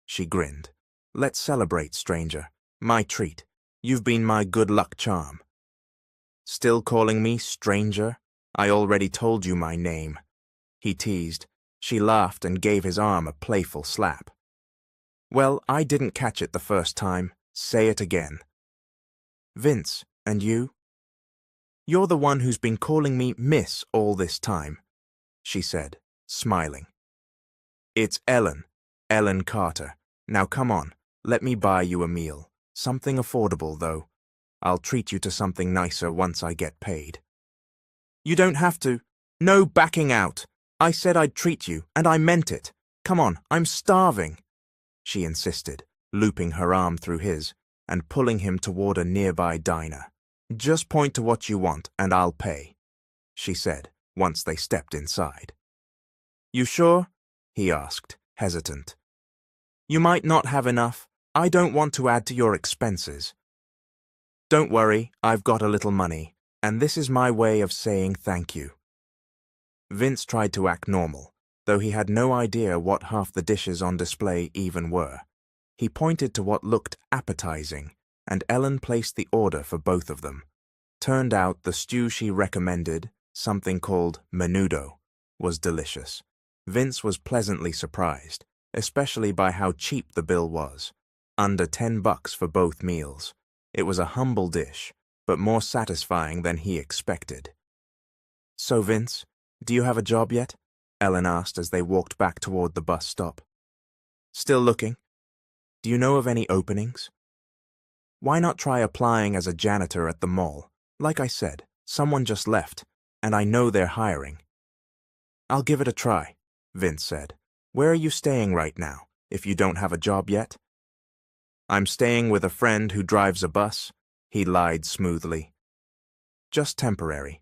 She grinned. "Let's celebrate, stranger. My treat. You've been my good luck charm." "Still calling me stranger? I already told you my name," he teased. She laughed and gave his arm a playful slap. "Well, I didn't catch it the first time. Say it again." "Vince, and you?" "You're the one who's been calling me Miss all this time," she said, smiling. "It's Ellen Carter. Now come on, let me buy you a meal. Something affordable, though. I'll treat you to something nicer once I get paid." "You don't have to." "No backing out. I said I'd treat you, and I meant it. Come on, I'm starving," she insisted, looping her arm through his and pulling him toward a nearby diner. "Just point to what you want, and I'll pay," she said, once they stepped inside. "You sure?" he asked, hesitant. "You might not have enough. I don't want to add to your expenses." "Don't worry, I've got a little money, and this is my way of saying thank you." Vince tried to act normal, though he had no idea what half the dishes on display even were. He pointed to what looked appetizing, and Ellen placed the order for both of them. Turned out the stew she recommended, something called menudo, was delicious. Vince was pleasantly surprised, especially by how cheap the bill was. Under $10 for both meals. It was a humble dish, but more satisfying than he expected. "So, Vince, do you have a job yet?" Ellen asked as they walked back toward the bus stop. "Still looking. Do you know of any openings?" "Why not try applying as a janitor at the mall? Like I said, someone just left, and I know they're hiring." "I'll give it a try," Vince said. "Where are you staying right now, if you don't have a job yet?" "I'm staying with a friend who drives a bus," he lied smoothly. "Just temporary."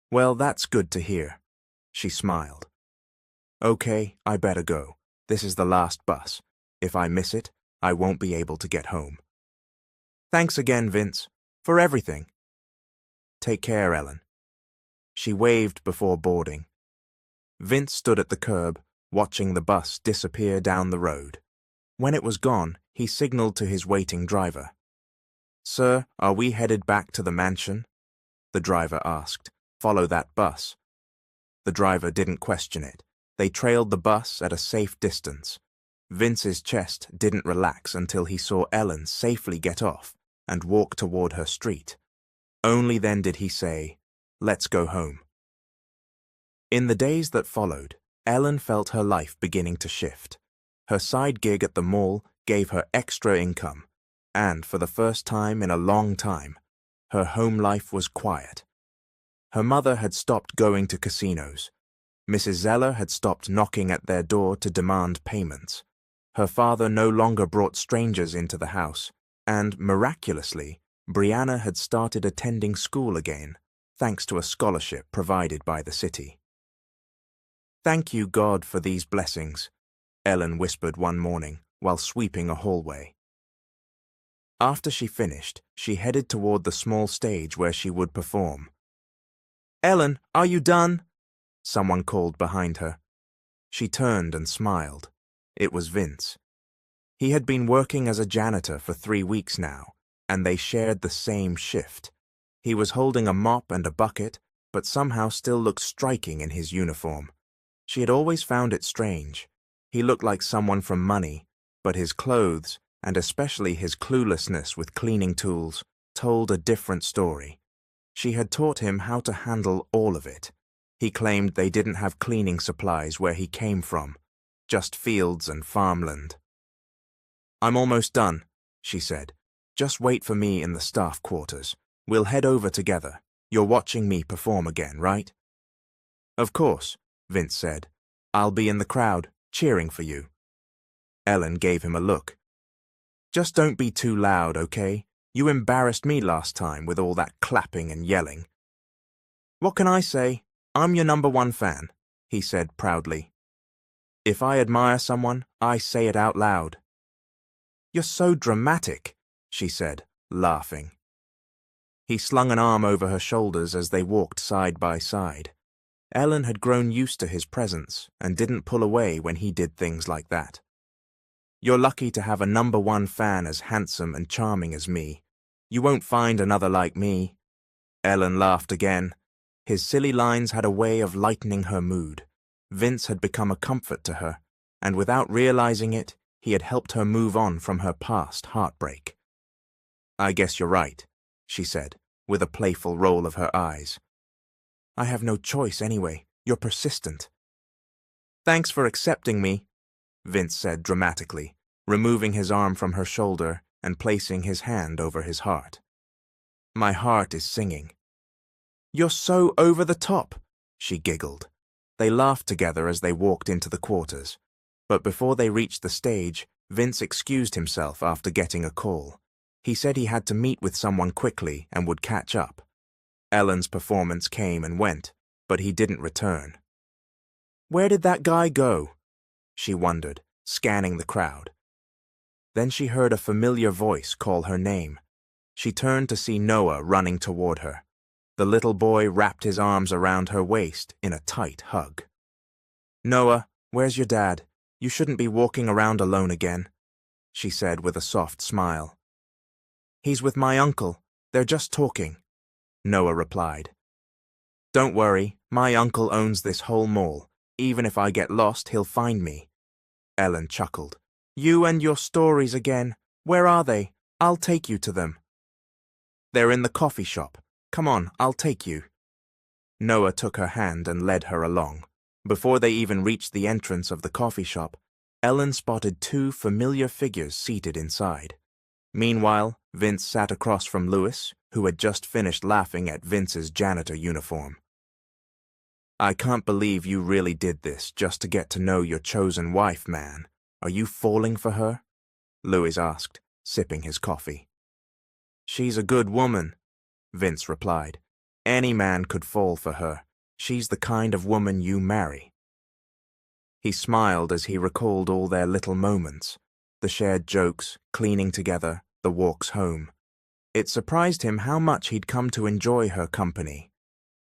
"Well, that's good to hear." She smiled. "Okay, I better go. This is the last bus. If I miss it, I won't be able to get home." "Thanks again, Vince, for everything." "Take care, Ellen." She waved before boarding. Vince stood at the curb, watching the bus disappear down the road. When it was gone, he signaled to his waiting driver. "Sir, are we headed back to the mansion?" The driver asked. "Follow that bus." The driver didn't question it. They trailed the bus at a safe distance. Vince's chest didn't relax until he saw Ellen safely get off and walk toward her street. Only then did he say, "Let's go home." In the days that followed, Ellen felt her life beginning to shift. Her side gig at the mall gave her extra income, and for the first time in a long time, her home life was quiet. Her mother had stopped going to casinos. Mrs. Zeller had stopped knocking at their door to demand payments. Her father no longer brought strangers into the house, and, miraculously, Brianna had started attending school again, thanks to a scholarship provided by the city. "Thank you, God, for these blessings," Ellen whispered one morning while sweeping a hallway. After she finished, she headed toward the small stage where she would perform. "Ellen, are you done?" Someone called behind her. She turned and smiled. It was Vince. He had been working as a janitor for 3 weeks now, and they shared the same shift. He was holding a mop and a bucket, but somehow still looked striking in his uniform. She had always found it strange. He looked like someone from Money, but his clothes, and especially his cluelessness with cleaning tools, told a different story. She had taught him how to handle all of it. He claimed they didn't have cleaning supplies where he came from, just fields and farmland. "I'm almost done," she said. "Just wait for me in the staff quarters. We'll head over together. You're watching me perform again, right? Of course, Vince said. I'll be in the crowd, cheering for you. Ellen gave him a look. Just don't be too loud, okay? You embarrassed me last time with all that clapping and yelling. What can I say? I'm your #1 fan, he said proudly. If I admire someone, I say it out loud. You're so dramatic, she said, laughing. He slung an arm over her shoulders as they walked side by side. Ellen had grown used to his presence and didn't pull away when he did things like that. You're lucky to have a #1 fan as handsome and charming as me. You won't find another like me. Ellen laughed again. His silly lines had a way of lightening her mood. Vince had become a comfort to her, and without realizing it, he had helped her move on from her past heartbreak. I guess you're right, she said, with a playful roll of her eyes. I have no choice anyway. You're persistent. Thanks for accepting me, Vince said dramatically, removing his arm from her shoulder and placing his hand over his heart. My heart is singing. You're so over the top, she giggled. They laughed together as they walked into the quarters. But before they reached the stage, Vince excused himself after getting a call. He said he had to meet with someone quickly and would catch up. Ellen's performance came and went, but he didn't return. Where did that guy go? She wondered, scanning the crowd. Then she heard a familiar voice call her name. She turned to see Noah running toward her. The little boy wrapped his arms around her waist in a tight hug. Noah, where's your dad? You shouldn't be walking around alone again, she said with a soft smile. He's with my uncle. They're just talking, Noah replied. Don't worry, my uncle owns this whole mall. Even if I get lost, he'll find me. Ellen chuckled. You and your stories again. Where are they? I'll take you to them. They're in the coffee shop. Come on, I'll take you. Noah took her hand and led her along. Before they even reached the entrance of the coffee shop, Ellen spotted 2 familiar figures seated inside. Meanwhile, Vince sat across from Louis, who had just finished laughing at Vince's janitor uniform. I can't believe you really did this just to get to know your chosen wife, man. Are you falling for her? Louis asked, sipping his coffee. She's a good woman, Vince replied. Any man could fall for her. She's the kind of woman you marry. He smiled as he recalled all their little moments, the shared jokes, cleaning together, the walks home. It surprised him how much he'd come to enjoy her company.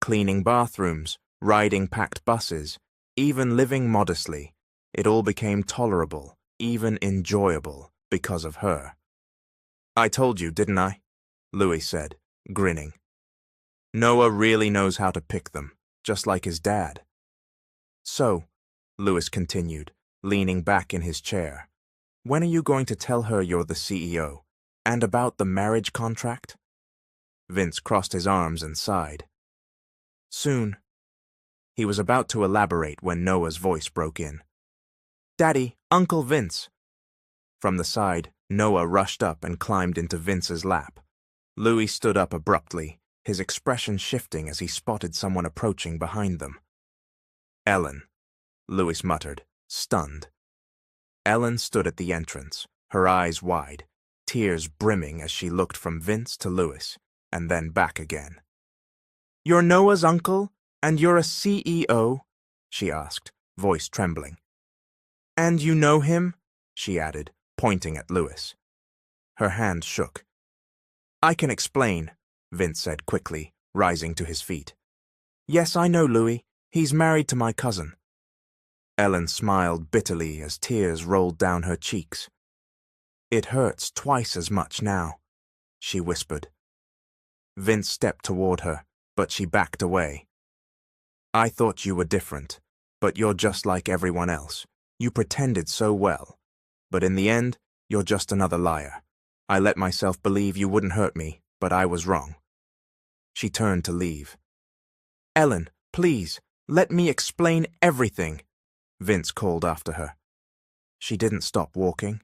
Cleaning bathrooms, riding packed buses, even living modestly. It all became tolerable, even enjoyable, because of her. I told you, didn't I? Louis said, grinning. Noah really knows how to pick them, just like his dad. So, Louis continued, leaning back in his chair, when are you going to tell her you're the CEO? And about the marriage contract? Vince crossed his arms and sighed. Soon. He was about to elaborate when Noah's voice broke in. Daddy, Uncle Vince. From the side, Noah rushed up and climbed into Vince's lap. Louis stood up abruptly, his expression shifting as he spotted someone approaching behind them. Ellen, Louis muttered, stunned. Ellen stood at the entrance, her eyes wide, tears brimming as she looked from Vince to Louis, and then back again. You're Noah's uncle, and you're a CEO? She asked, voice trembling. And you know him? She added, pointing at Louis. Her hand shook. I can explain, Vince said quickly, rising to his feet. Yes, I know Louis. He's married to my cousin. Ellen smiled bitterly as tears rolled down her cheeks. It hurts twice as much now, she whispered. Vince stepped toward her, but she backed away. I thought you were different, but you're just like everyone else. You pretended so well. But in the end, you're just another liar. I let myself believe you wouldn't hurt me, but I was wrong. She turned to leave. Ellen, please, let me explain everything, Vince called after her. She didn't stop walking.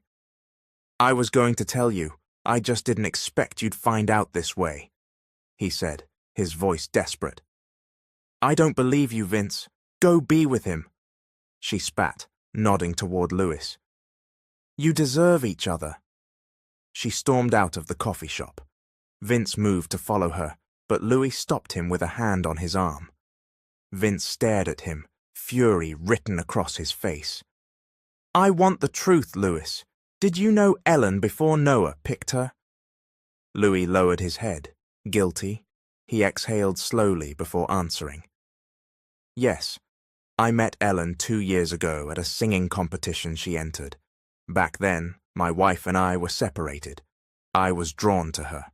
I was going to tell you, I just didn't expect you'd find out this way. he said, his voice desperate. I don't believe you, Vince. Go be with him. She spat, nodding toward Louis. You deserve each other. She stormed out of the coffee shop. Vince moved to follow her, but Louis stopped him with a hand on his arm. Vince stared at him, fury written across his face. I want the truth, Louis. Did you know Ellen before Noah picked her? Louis lowered his head, guilty. He exhaled slowly before answering. Yes, I met Ellen 2 years ago at a singing competition she entered. Back then, my wife and I were separated. I was drawn to her.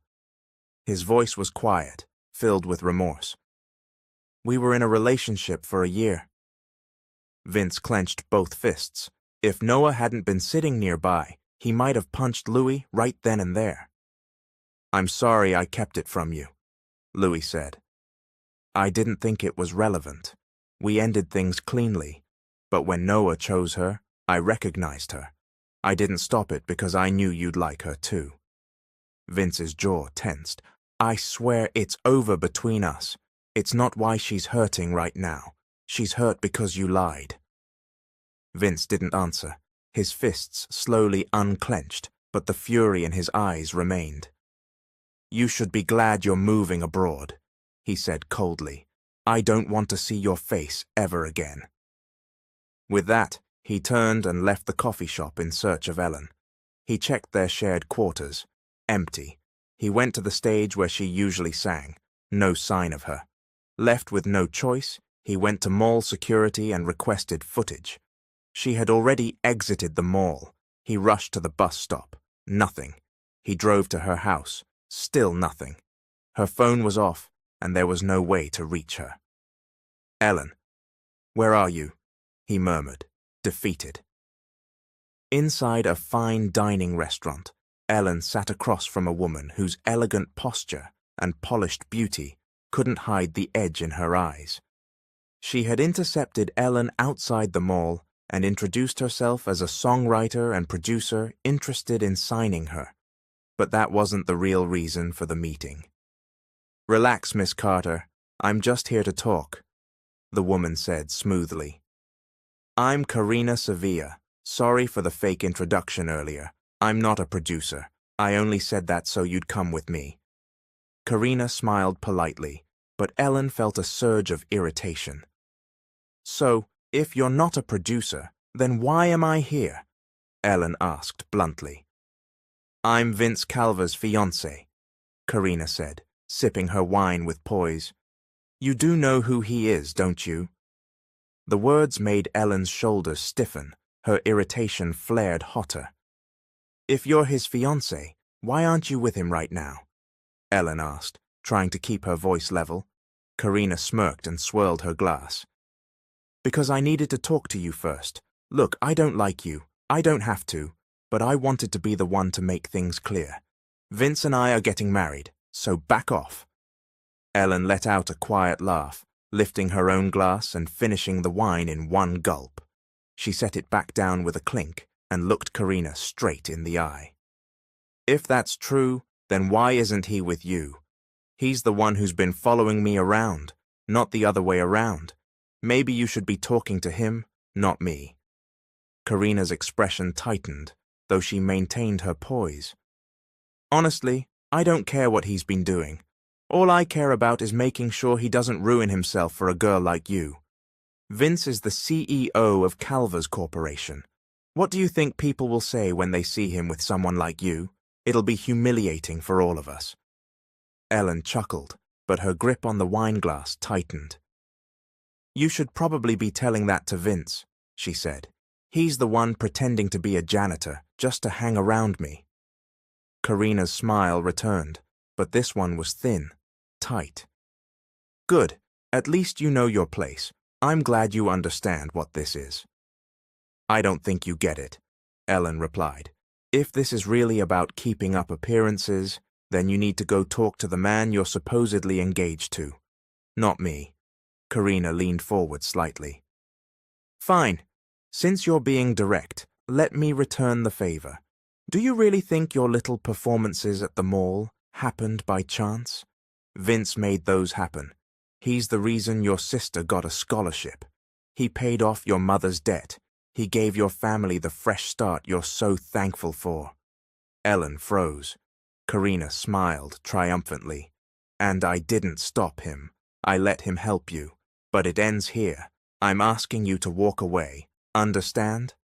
His voice was quiet, filled with remorse. We were in a relationship for a year. Vince clenched both fists. If Noah hadn't been sitting nearby, he might have punched Louis right then and there. I'm sorry I kept it from you, Louis said. I didn't think it was relevant. We ended things cleanly, but when Noah chose her, I recognized her. I didn't stop it because I knew you'd like her too. Vince's jaw tensed. I swear it's over between us. It's not why she's hurting right now. She's hurt because you lied. Vince didn't answer. His fists slowly unclenched, but the fury in his eyes remained. You should be glad you're moving abroad, he said coldly. I don't want to see your face ever again. With that, he turned and left the coffee shop in search of Ellen. He checked their shared quarters. Empty. He went to the stage where she usually sang. No sign of her. Left with no choice, he went to mall security and requested footage. She had already exited the mall. He rushed to the bus stop. Nothing. He drove to her house. Still nothing. Her phone was off, and there was no way to reach her. Ellen, where are you? He murmured, defeated. Inside a fine dining restaurant, Ellen sat across from a woman whose elegant posture and polished beauty couldn't hide the edge in her eyes. She had intercepted Ellen outside the mall and introduced herself as a songwriter and producer interested in signing her. But that wasn't the real reason for the meeting. Relax, Miss Carter. I'm just here to talk, the woman said smoothly. I'm Karina Sevilla. Sorry for the fake introduction earlier. I'm not a producer. I only said that so you'd come with me. Karina smiled politely, but Ellen felt a surge of irritation. So, if you're not a producer, then why am I here? Ellen asked bluntly. I'm Vince Calver's fiancé, Karina said, sipping her wine with poise. You do know who he is, don't you? The words made Ellen's shoulders stiffen. Her irritation flared hotter. If you're his fiancé, why aren't you with him right now? Ellen asked, trying to keep her voice level. Karina smirked and swirled her glass. Because I needed to talk to you first. Look, I don't like you. I don't have to. But I wanted to be the one to make things clear. Vince and I are getting married, so back off. Ellen let out a quiet laugh, lifting her own glass and finishing the wine in one gulp. She set it back down with a clink and looked Karina straight in the eye. If that's true, then why isn't he with you? He's the one who's been following me around, not the other way around. Maybe you should be talking to him, not me. Karina's expression tightened, though she maintained her poise. Honestly, I don't care what he's been doing. All I care about is making sure he doesn't ruin himself for a girl like you. Vince is the CEO of Calver's Corporation. What do you think people will say when they see him with someone like you? It'll be humiliating for all of us. Ellen chuckled, but her grip on the wineglass tightened. You should probably be telling that to Vince, she said. He's the one pretending to be a janitor just to hang around me. Karina's smile returned, but this one was thin, tight. Good, at least you know your place. I'm glad you understand what this is. I don't think you get it, Ellen replied. If this is really about keeping up appearances, then you need to go talk to the man you're supposedly engaged to. Not me. Karina leaned forward slightly. Fine. Since you're being direct, let me return the favor. Do you really think your little performances at the mall happened by chance? Vince made those happen. He's the reason your sister got a scholarship. He paid off your mother's debt. He gave your family the fresh start you're so thankful for." Ellen froze. Karina smiled triumphantly. "And I didn't stop him. I let him help you. But it ends here. I'm asking you to walk away. Understand?"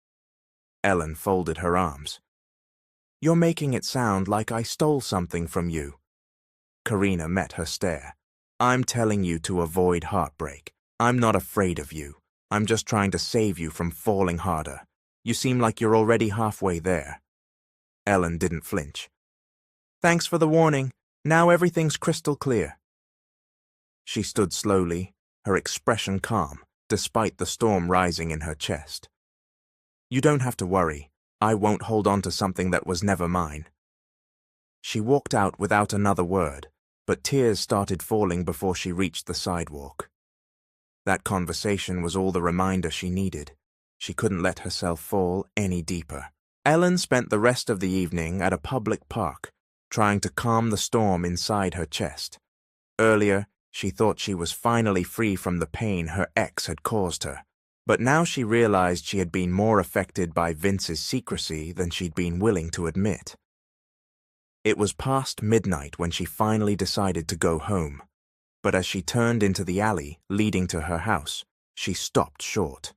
Ellen folded her arms. "You're making it sound like I stole something from you." Karina met her stare. "I'm telling you to avoid heartbreak. I'm not afraid of you. I'm just trying to save you from falling harder. You seem like you're already halfway there." Ellen didn't flinch. "Thanks for the warning. Now everything's crystal clear." She stood slowly, her expression calm, despite the storm rising in her chest. "You don't have to worry. I won't hold on to something that was never mine." She walked out without another word, but tears started falling before she reached the sidewalk. That conversation was all the reminder she needed. She couldn't let herself fall any deeper. Ellen spent the rest of the evening at a public park, trying to calm the storm inside her chest. Earlier, she thought she was finally free from the pain her ex had caused her, but now she realized she had been more affected by Vince's secrecy than she'd been willing to admit. It was past midnight when she finally decided to go home, but as she turned into the alley leading to her house, she stopped short.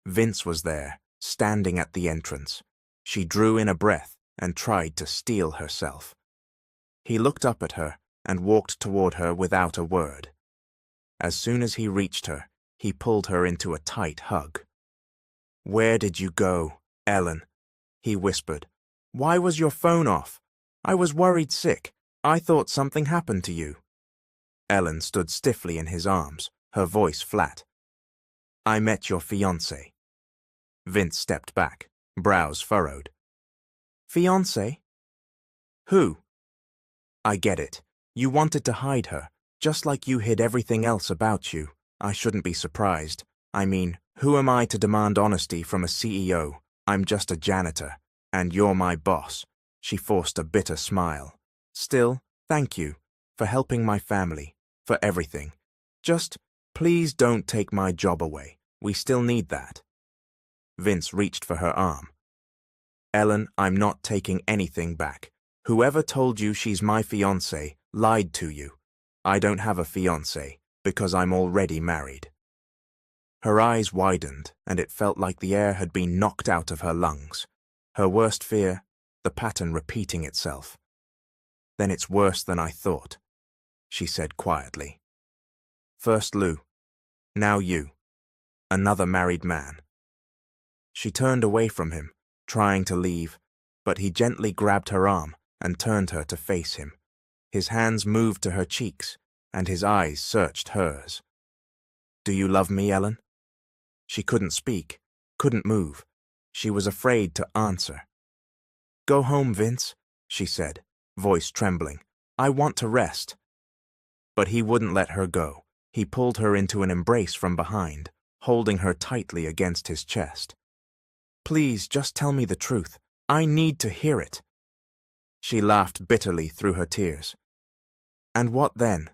Vince was there, standing at the entrance. She drew in a breath and tried to steel herself. He looked up at her and walked toward her without a word. As soon as he reached her, he pulled her into a tight hug. "Where did you go, Ellen?" he whispered. "Why was your phone off? I was worried sick. I thought something happened to you." Ellen stood stiffly in his arms, her voice flat. "I met your fiancé." Vince stepped back, brows furrowed. "Fiancé? Who?" "I get it. You wanted to hide her, just like you hid everything else about you. I shouldn't be surprised. I mean, who am I to demand honesty from a CEO? I'm just a janitor, and you're my boss." She forced a bitter smile. "Still, thank you, for helping my family, for everything. Just, please don't take my job away. We still need that." Vince reached for her arm. "Ellen, I'm not taking anything back. Whoever told you she's my fiancé lied to you. I don't have a fiancé, because I'm already married." Her eyes widened, and it felt like the air had been knocked out of her lungs. Her worst fear, the pattern repeating itself. "Then it's worse than I thought," she said quietly. "First Lou, now you. Another married man." She turned away from him, trying to leave, but he gently grabbed her arm and turned her to face him. His hands moved to her cheeks, and his eyes searched hers. "Do you love me, Ellen?" She couldn't speak, couldn't move. She was afraid to answer. "Go home, Vince," she said, voice trembling. "I want to rest." But he wouldn't let her go. He pulled her into an embrace from behind, holding her tightly against his chest. "Please, just tell me the truth. I need to hear it." She laughed bitterly through her tears. "And what then?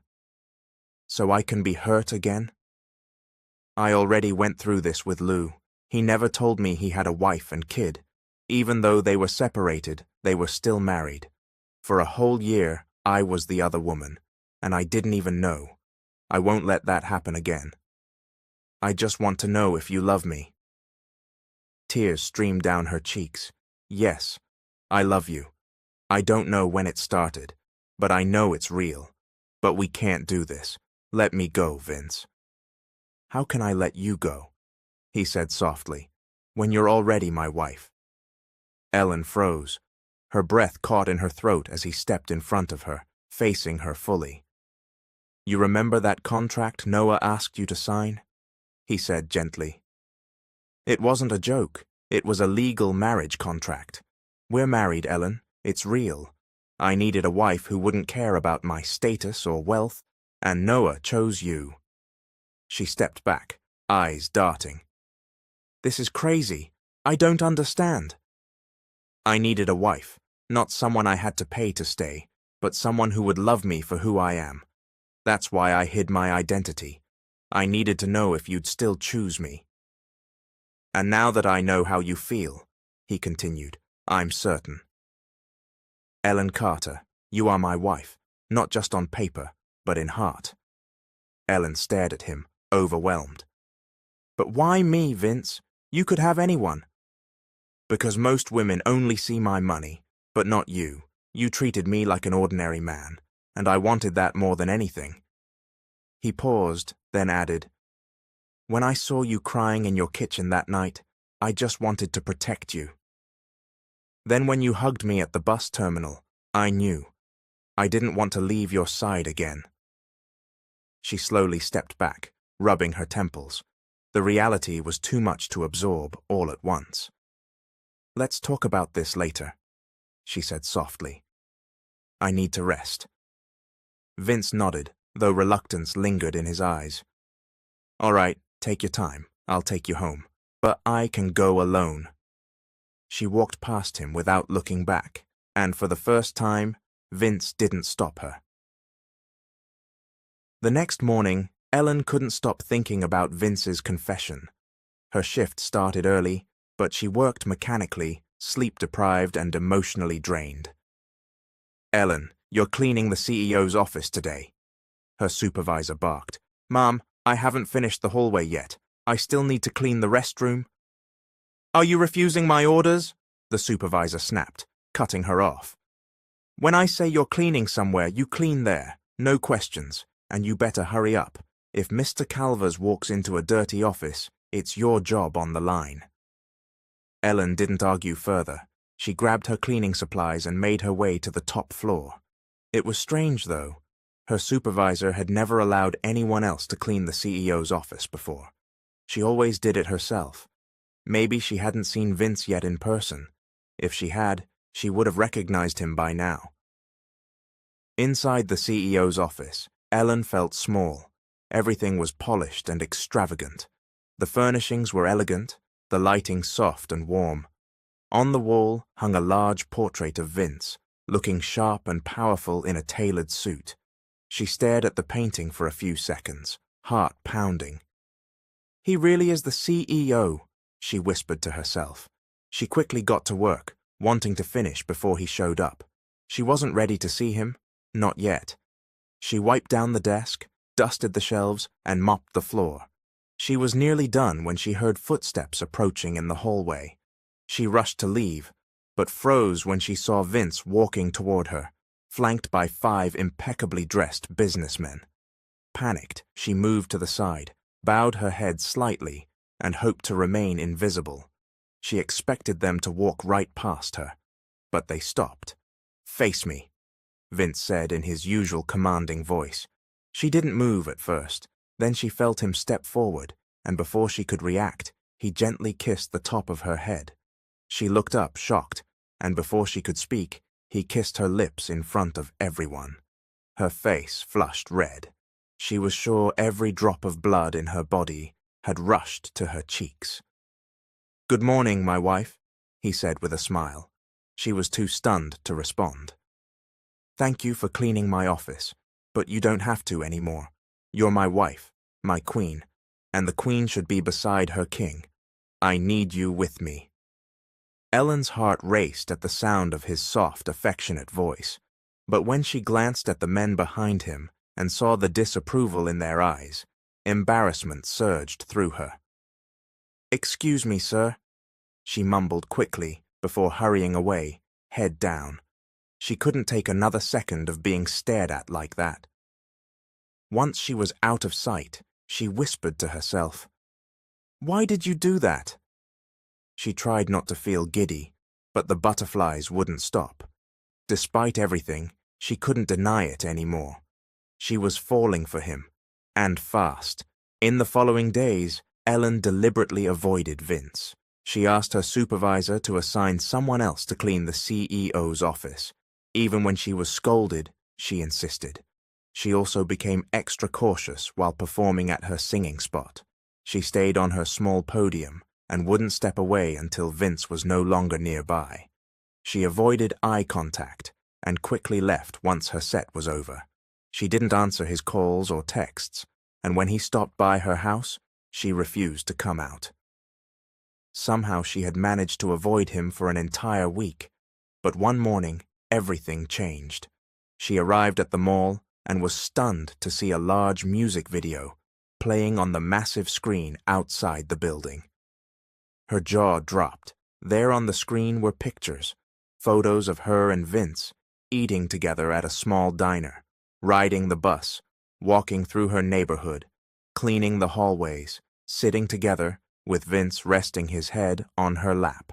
So I can be hurt again?" "I already went through this with Lou. He never told me he had a wife and kid. Even though they were separated, they were still married. For a whole year, I was the other woman, and I didn't even know. I won't let that happen again. I just want to know if you love me." Tears streamed down her cheeks. "Yes, I love you. I don't know when it started, but I know it's real. But we can't do this. Let me go, Vince." "How can I let you go?" he said softly, "when you're already my wife?" Ellen froze. Her breath caught in her throat as he stepped in front of her, facing her fully. "You remember that contract Noah asked you to sign?" he said gently. "It wasn't a joke. It was a legal marriage contract. We're married, Ellen. It's real. I needed a wife who wouldn't care about my status or wealth, and Noah chose you." She stepped back, eyes darting. "This is crazy. I don't understand." "I needed a wife, not someone I had to pay to stay, but someone who would love me for who I am. That's why I hid my identity. I needed to know if you'd still choose me. And now that I know how you feel, he continued, I'm certain. Ellen Carter, you are my wife, not just on paper, but in heart. Ellen stared at him, overwhelmed. But why me, Vince? You could have anyone. Because most women only see my money, but not you. You treated me like an ordinary man, and I wanted that more than anything. He paused, then added, When I saw you crying in your kitchen that night, I just wanted to protect you. Then when you hugged me at the bus terminal, I knew. I didn't want to leave your side again. She slowly stepped back, rubbing her temples. The reality was too much to absorb all at once. Let's talk about this later, she said softly. I need to rest. Vince nodded, though reluctance lingered in his eyes. All right, take your time. I'll take you home. But I can go alone. She walked past him without looking back, and for the first time, Vince didn't stop her. The next morning, Ellen couldn't stop thinking about Vince's confession. Her shift started early, but she worked mechanically, sleep-deprived and emotionally drained. Ellen, you're cleaning the CEO's office today. Her supervisor barked. Mom, I haven't finished the hallway yet. I still need to clean the restroom. Are you refusing my orders? The supervisor snapped, cutting her off. When I say you're cleaning somewhere, you clean there. No questions. And you better hurry up. If Mr. Calvers walks into a dirty office, it's your job on the line. Ellen didn't argue further. She grabbed her cleaning supplies and made her way to the top floor. It was strange, though. Her supervisor had never allowed anyone else to clean the CEO's office before. She always did it herself. Maybe she hadn't seen Vince yet in person. If she had, she would have recognized him by now. Inside the CEO's office, Ellen felt small. Everything was polished and extravagant. The furnishings were elegant, the lighting soft and warm. On the wall hung a large portrait of Vince, looking sharp and powerful in a tailored suit. She stared at the painting for a few seconds, heart pounding. He really is the CEO, she whispered to herself. She quickly got to work, wanting to finish before he showed up. She wasn't ready to see him, not yet. She wiped down the desk, dusted the shelves, and mopped the floor. She was nearly done when she heard footsteps approaching in the hallway. She rushed to leave, but froze when she saw Vince walking toward her, flanked by 5 impeccably dressed businessmen. Panicked, she moved to the side, bowed her head slightly, and hoped to remain invisible. She expected them to walk right past her, but they stopped. Face me, Vince said in his usual commanding voice. She didn't move at first. Then she felt him step forward, and before she could react, he gently kissed the top of her head. She looked up, shocked, and before she could speak, he kissed her lips in front of everyone. Her face flushed red. She was sure every drop of blood in her body had rushed to her cheeks. Good morning, my wife, he said with a smile. She was too stunned to respond. Thank you for cleaning my office, but you don't have to anymore. You're my wife, my queen, and the queen should be beside her king. I need you with me. Ellen's heart raced at the sound of his soft, affectionate voice, but when she glanced at the men behind him and saw the disapproval in their eyes, embarrassment surged through her. Excuse me, sir, she mumbled quickly before hurrying away, head down. She couldn't take another second of being stared at like that. Once she was out of sight, she whispered to herself, "Why did you do that?" She tried not to feel giddy, but the butterflies wouldn't stop. Despite everything, she couldn't deny it anymore. She was falling for him, and fast. In the following days, Ellen deliberately avoided Vince. She asked her supervisor to assign someone else to clean the CEO's office. Even when she was scolded, she insisted. She also became extra cautious while performing at her singing spot. She stayed on her small podium and wouldn't step away until Vince was no longer nearby. She avoided eye contact and quickly left once her set was over. She didn't answer his calls or texts, and when he stopped by her house, she refused to come out. Somehow she had managed to avoid him for an entire week, but one morning, everything changed. She arrived at the mall and was stunned to see a large music video playing on the massive screen outside the building. Her jaw dropped. There on the screen were pictures, photos of her and Vince eating together at a small diner, riding the bus, walking through her neighborhood, cleaning the hallways, sitting together with Vince resting his head on her lap.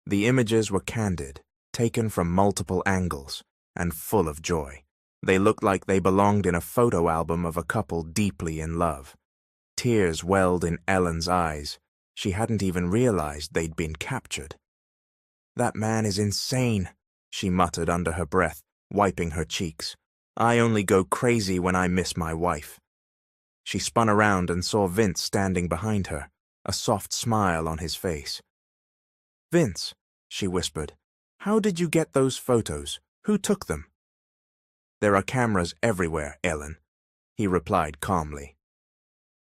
The images were candid, taken from multiple angles, and full of joy. They looked like they belonged in a photo album of a couple deeply in love. Tears welled in Ellen's eyes. She hadn't even realized they'd been captured. "That man is insane," she muttered under her breath, wiping her cheeks. "I only go crazy when I miss my wife." She spun around and saw Vince standing behind her, a soft smile on his face. "Vince," she whispered, "how did you get those photos? Who took them?" "There are cameras everywhere, Ellen," he replied calmly.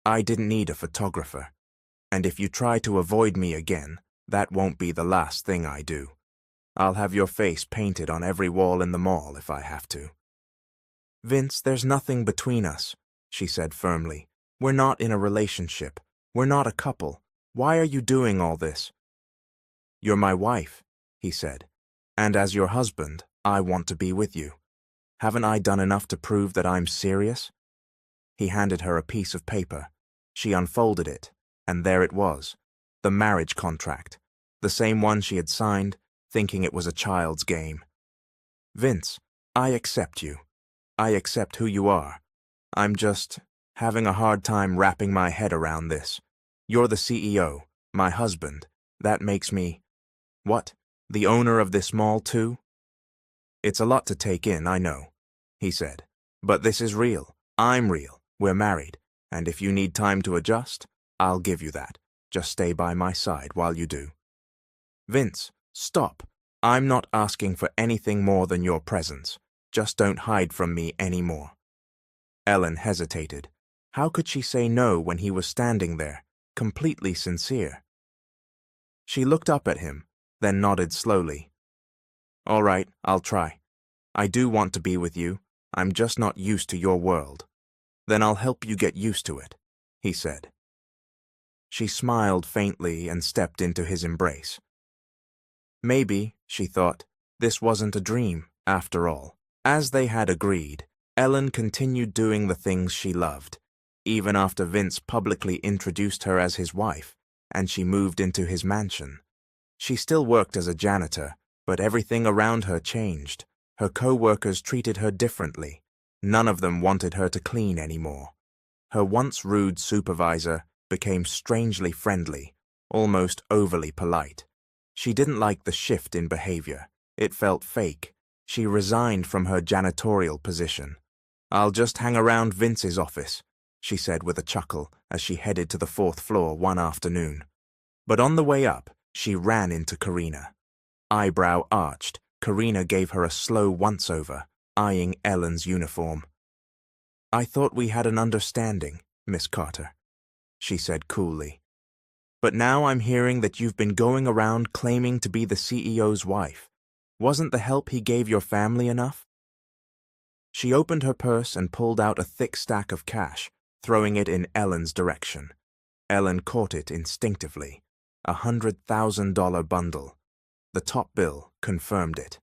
"I didn't need a photographer, and if you try to avoid me again, that won't be the last thing I do. I'll have your face painted on every wall in the mall if I have to." "Vince, there's nothing between us," she said firmly. "We're not in a relationship. We're not a couple. Why are you doing all this?" "You're my wife," he said, "and as your husband, I want to be with you. Haven't I done enough to prove that I'm serious?" He handed her a piece of paper. She unfolded it, and there it was, the marriage contract, the same one she had signed, thinking it was a child's game. "Vince, I accept you. I accept who you are. I'm just having a hard time wrapping my head around this. You're the CEO, my husband. That makes me, what, the owner of this mall too?" "It's a lot to take in, I know," he said. "But this is real. I'm real. We're married. And if you need time to adjust, I'll give you that. Just stay by my side while you do." "Vince, stop. I'm not asking for anything more than your presence. Just don't hide from me anymore." Ellen hesitated. How could she say no when he was standing there, completely sincere? She looked up at him, then nodded slowly. "All right, I'll try. I do want to be with you. I'm just not used to your world." "Then I'll help you get used to it," he said. She smiled faintly and stepped into his embrace. Maybe, she thought, this wasn't a dream, after all. As they had agreed, Ellen continued doing the things she loved, even after Vince publicly introduced her as his wife, and she moved into his mansion. She still worked as a janitor, but everything around her changed. Her co-workers treated her differently. None of them wanted her to clean anymore. Her once rude supervisor became strangely friendly, almost overly polite. She didn't like the shift in behavior. It felt fake. She resigned from her janitorial position. "I'll just hang around Vince's office," she said with a chuckle as she headed to the 4th floor one afternoon. But on the way up, she ran into Karina. Eyebrow arched, Karina gave her a slow once-over, eyeing Ellen's uniform. "I thought we had an understanding, Miss Carter," she said coolly. "But now I'm hearing that you've been going around claiming to be the CEO's wife. Wasn't the help he gave your family enough?" She opened her purse and pulled out a thick stack of cash, throwing it in Ellen's direction. Ellen caught it instinctively. A $100,000 bundle. The top bill confirmed it.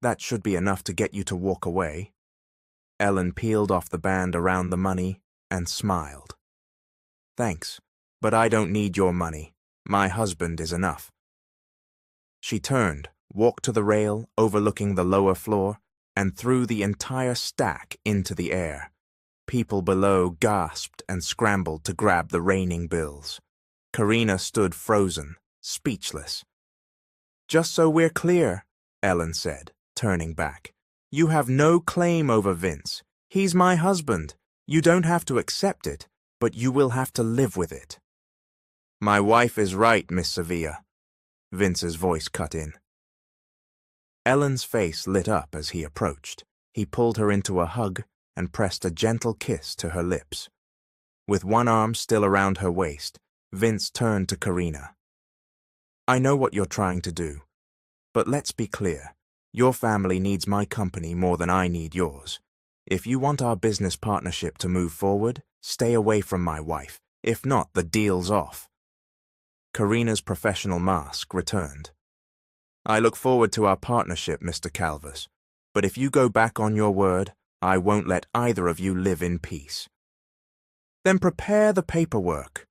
"That should be enough to get you to walk away." Ellen peeled off the band around the money and smiled. "Thanks, but I don't need your money. My husband is enough." She turned, walked to the rail overlooking the lower floor, and threw the entire stack into the air. People below gasped and scrambled to grab the raining bills. Karina stood frozen, speechless. "Just so we're clear," Ellen said, turning back, "you have no claim over Vince. He's my husband. You don't have to accept it, but you will have to live with it." "My wife is right, Miss Sevilla," Vince's voice cut in. Ellen's face lit up as he approached. He pulled her into a hug and pressed a gentle kiss to her lips. With one arm still around her waist, Vince turned to Karina. I know what you're trying to do, but let's be clear. Your family needs my company more than I need yours. If you want our business partnership to move forward, stay away from my wife. If not, the deal's off. Karina's professional mask returned. I look forward to our partnership, Mr. Calvus, but if you go back on your word, I won't let either of you live in peace. Then prepare the paperwork,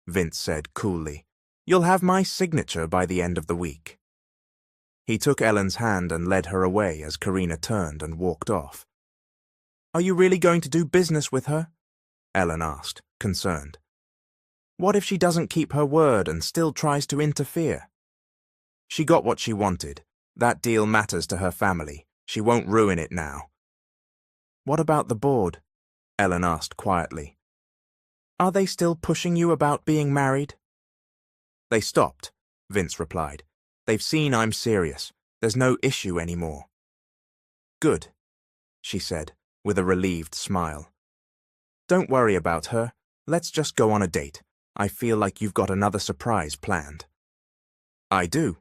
Vince said coolly. You'll have my signature by the end of the week. He took Ellen's hand and led her away as Karina turned and walked off. Are you really going to do business with her? Ellen asked, concerned. What if she doesn't keep her word and still tries to interfere? She got what she wanted. That deal matters to her family. She won't ruin it now. What about the board? Ellen asked quietly. Are they still pushing you about being married? They stopped, Vince replied. They've seen I'm serious. There's no issue anymore. Good, she said, with a relieved smile. Don't worry about her. Let's just go on a date. I feel like you've got another surprise planned. I do,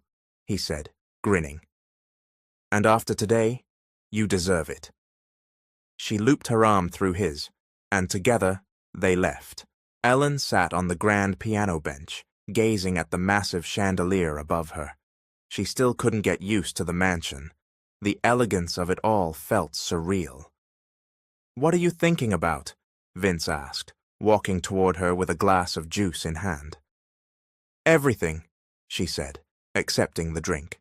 he said, grinning. And after today, you deserve it. She looped her arm through his, and together they left. Ellen sat on the grand piano bench, gazing at the massive chandelier above her. She still couldn't get used to the mansion. The elegance of it all felt surreal. What are you thinking about? Vince asked, walking toward her with a glass of juice in hand. Everything, she said, accepting the drink.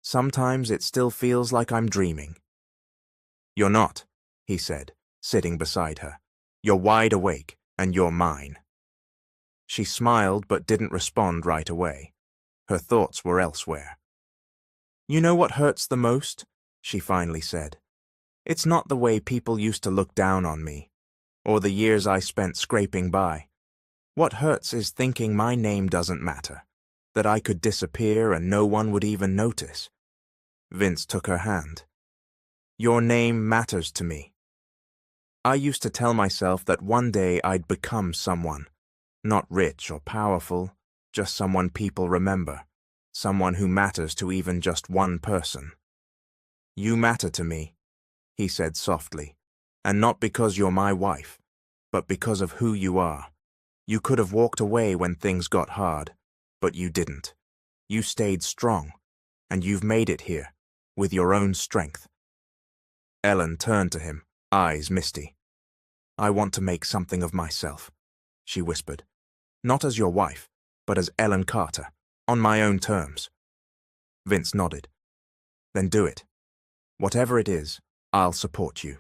Sometimes it still feels like I'm dreaming. You're not, he said, sitting beside her. You're wide awake, and you're mine. She smiled but didn't respond right away. Her thoughts were elsewhere. You know what hurts the most? She finally said. It's not the way people used to look down on me, or the years I spent scraping by. What hurts is thinking my name doesn't matter, that I could disappear and no one would even notice. Vince took her hand. Your name matters to me. I used to tell myself that one day I'd become someone, not rich or powerful, just someone people remember, someone who matters to even just one person. You matter to me, he said softly, and not because you're my wife, but because of who you are. You could have walked away when things got hard, but you didn't. You stayed strong, and you've made it here, with your own strength. Ellen turned to him, eyes misty. I want to make something of myself, she whispered. Not as your wife, but as Ellen Carter, on my own terms. Vince nodded. Then do it. Whatever it is, I'll support you.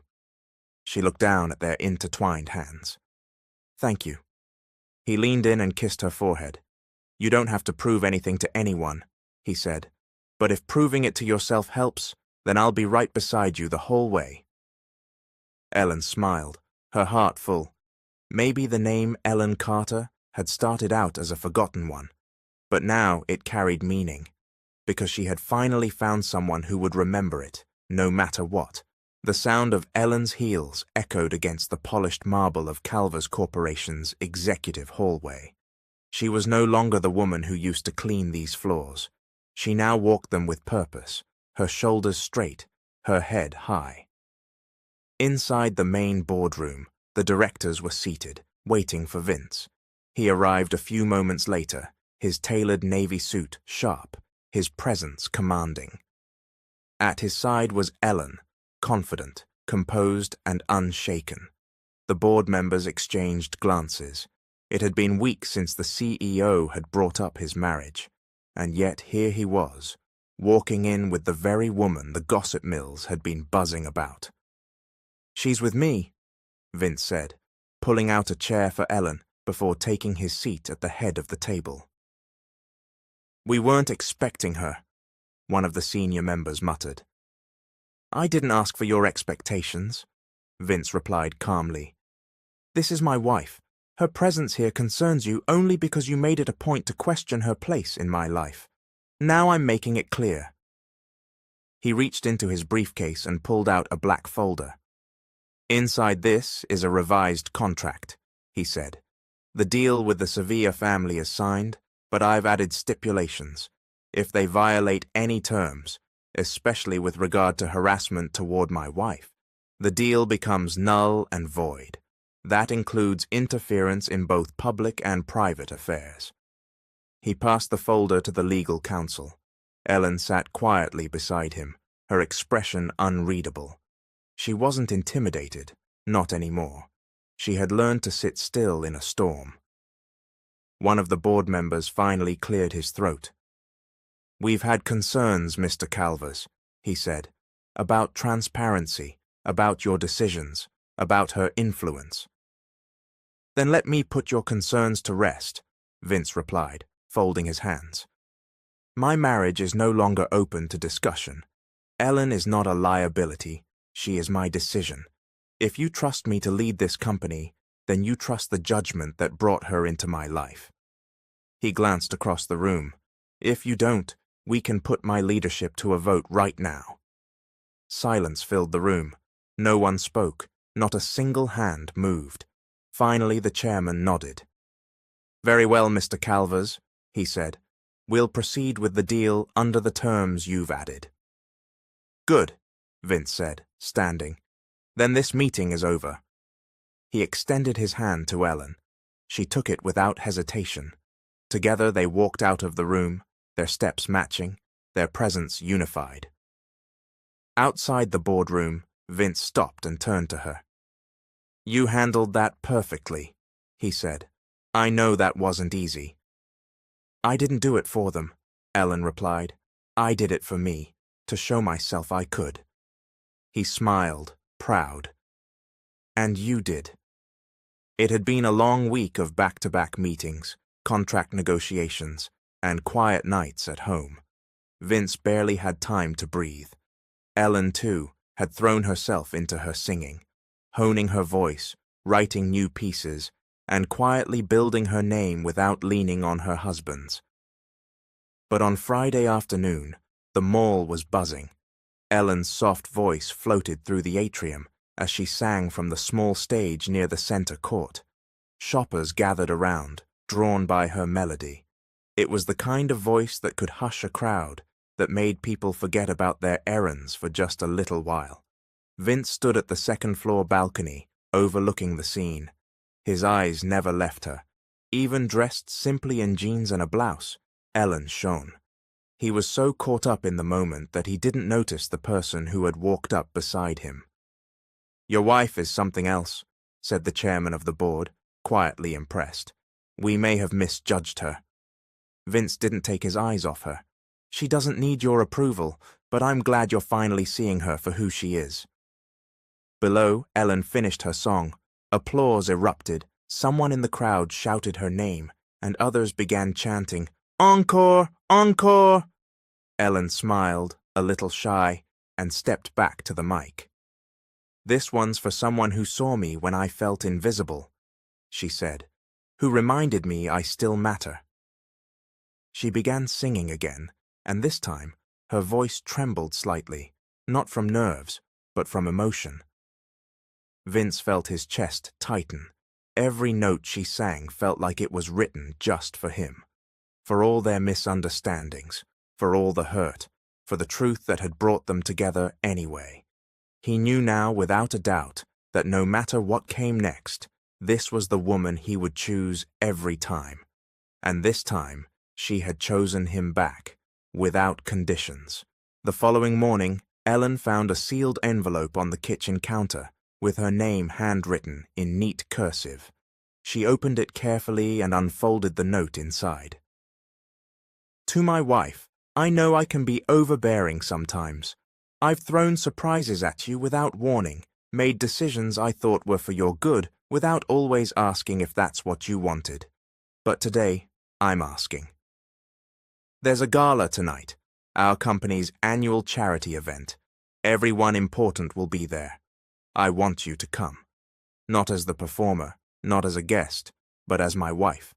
She looked down at their intertwined hands. Thank you. He leaned in and kissed her forehead. You don't have to prove anything to anyone, he said. But if proving it to yourself helps, then I'll be right beside you the whole way. Ellen smiled, her heart full. Maybe the name Ellen Carter had started out as a forgotten one, but now it carried meaning, because she had finally found someone who would remember it, no matter what. The sound of Ellen's heels echoed against the polished marble of Calvus Corporation's executive hallway. She was no longer the woman who used to clean these floors. She now walked them with purpose, her shoulders straight, her head high. Inside the main boardroom, the directors were seated, waiting for Vince. He arrived a few moments later, his tailored navy suit sharp, his presence commanding. At his side was Ellen, confident, composed, and unshaken. The board members exchanged glances. It had been weeks since the CEO had brought up his marriage, and yet here he was, walking in with the very woman the gossip mills had been buzzing about. She's with me, Vince said, pulling out a chair for Ellen before taking his seat at the head of the table. We weren't expecting her, one of the senior members muttered. I didn't ask for your expectations, Vince replied calmly. This is my wife. Her presence here concerns you only because you made it a point to question her place in my life. Now I'm making it clear. He reached into his briefcase and pulled out a black folder. Inside this is a revised contract, he said. The deal with the Sevilla family is signed, but I've added stipulations. If they violate any terms, especially with regard to harassment toward my wife, the deal becomes null and void. That includes interference in both public and private affairs. He passed the folder to the legal counsel. Ellen sat quietly beside him, her expression unreadable. She wasn't intimidated, not anymore. She had learned to sit still in a storm. One of the board members finally cleared his throat. "We've had concerns, Mr. Calvers," he said, "about transparency, about your decisions, about her influence." "Then let me put your concerns to rest," Vince replied, folding his hands. "My marriage is no longer open to discussion. Ellen is not a liability. She is my decision. If you trust me to lead this company, then you trust the judgment that brought her into my life." He glanced across the room. "If you don't, we can put my leadership to a vote right now." Silence filled the room. No one spoke. Not a single hand moved. Finally, the chairman nodded. "Very well, Mr. Calvers," he said. "We'll proceed with the deal under the terms you've added." "Good," Vince said, standing. "Then this meeting is over." He extended his hand to Ellen. She took it without hesitation. Together they walked out of the room, their steps matching, their presence unified. Outside the boardroom, Vince stopped and turned to her. "You handled that perfectly," he said. "I know that wasn't easy." "I didn't do it for them," Ellen replied. "I did it for me, to show myself I could." He smiled, proud. "And you did." It had been a long week of back-to-back meetings, contract negotiations, and quiet nights at home. Vince barely had time to breathe. Ellen, too, had thrown herself into her singing, honing her voice, writing new pieces, and quietly building her name without leaning on her husband's. But on Friday afternoon, the mall was buzzing. Ellen's soft voice floated through the atrium as she sang from the small stage near the center court. Shoppers gathered around, drawn by her melody. It was the kind of voice that could hush a crowd, that made people forget about their errands for just a little while. Vince stood at the second-floor balcony, overlooking the scene. His eyes never left her. Even dressed simply in jeans and a blouse, Ellen shone. He was so caught up in the moment that he didn't notice the person who had walked up beside him. "Your wife is something else," said the chairman of the board, quietly impressed. "We may have misjudged her." Vince didn't take his eyes off her. "She doesn't need your approval, but I'm glad you're finally seeing her for who she is." Below, Ellen finished her song. Applause erupted. Someone in the crowd shouted her name, and others began chanting, "Encore! Encore!" Ellen smiled, a little shy, and stepped back to the mic. "This one's for someone who saw me when I felt invisible," she said, "who reminded me I still matter." She began singing again, and this time her voice trembled slightly, not from nerves, but from emotion. Vince felt his chest tighten. Every note she sang felt like it was written just for him. For all their misunderstandings, for all the hurt, for the truth that had brought them together anyway. He knew now without a doubt that no matter what came next, this was the woman he would choose every time. And this time, she had chosen him back, without conditions. The following morning, Ellen found a sealed envelope on the kitchen counter, with her name handwritten in neat cursive. She opened it carefully and unfolded the note inside. "To my wife, I know I can be overbearing sometimes. I've thrown surprises at you without warning, made decisions I thought were for your good without always asking if that's what you wanted. But today, I'm asking. There's a gala tonight, our company's annual charity event. Everyone important will be there. I want you to come. Not as the performer, not as a guest, but as my wife.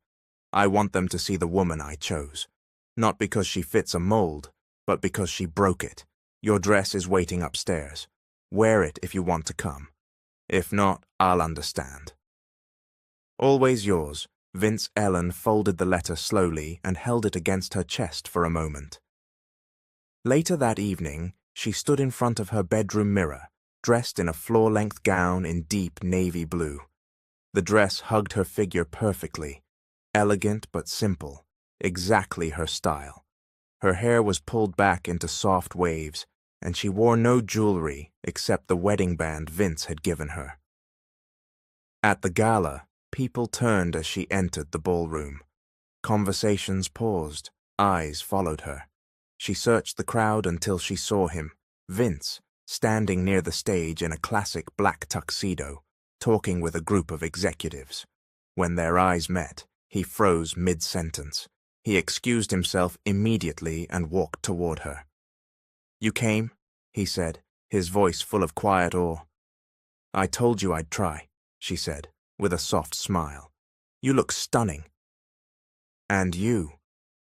I want them to see the woman I chose. Not because she fits a mold, but because she broke it. Your dress is waiting upstairs. Wear it if you want to come. If not, I'll understand. Always yours, Vince. Ellen folded the letter slowly and held it against her chest for a moment. Later that evening, she stood in front of her bedroom mirror, dressed in a floor-length gown in deep navy blue. The dress hugged her figure perfectly, elegant but simple, exactly her style. Her hair was pulled back into soft waves, and she wore no jewelry except the wedding band Vince had given her. At the gala, people turned as she entered the ballroom. Conversations paused, eyes followed her. She searched the crowd until she saw him, Vince, standing near the stage in a classic black tuxedo, talking with a group of executives. When their eyes met, he froze mid-sentence. He excused himself immediately and walked toward her. "You came?" he said, his voice full of quiet awe. "I told you I'd try," she said, with a soft smile. "You look stunning." "And you,"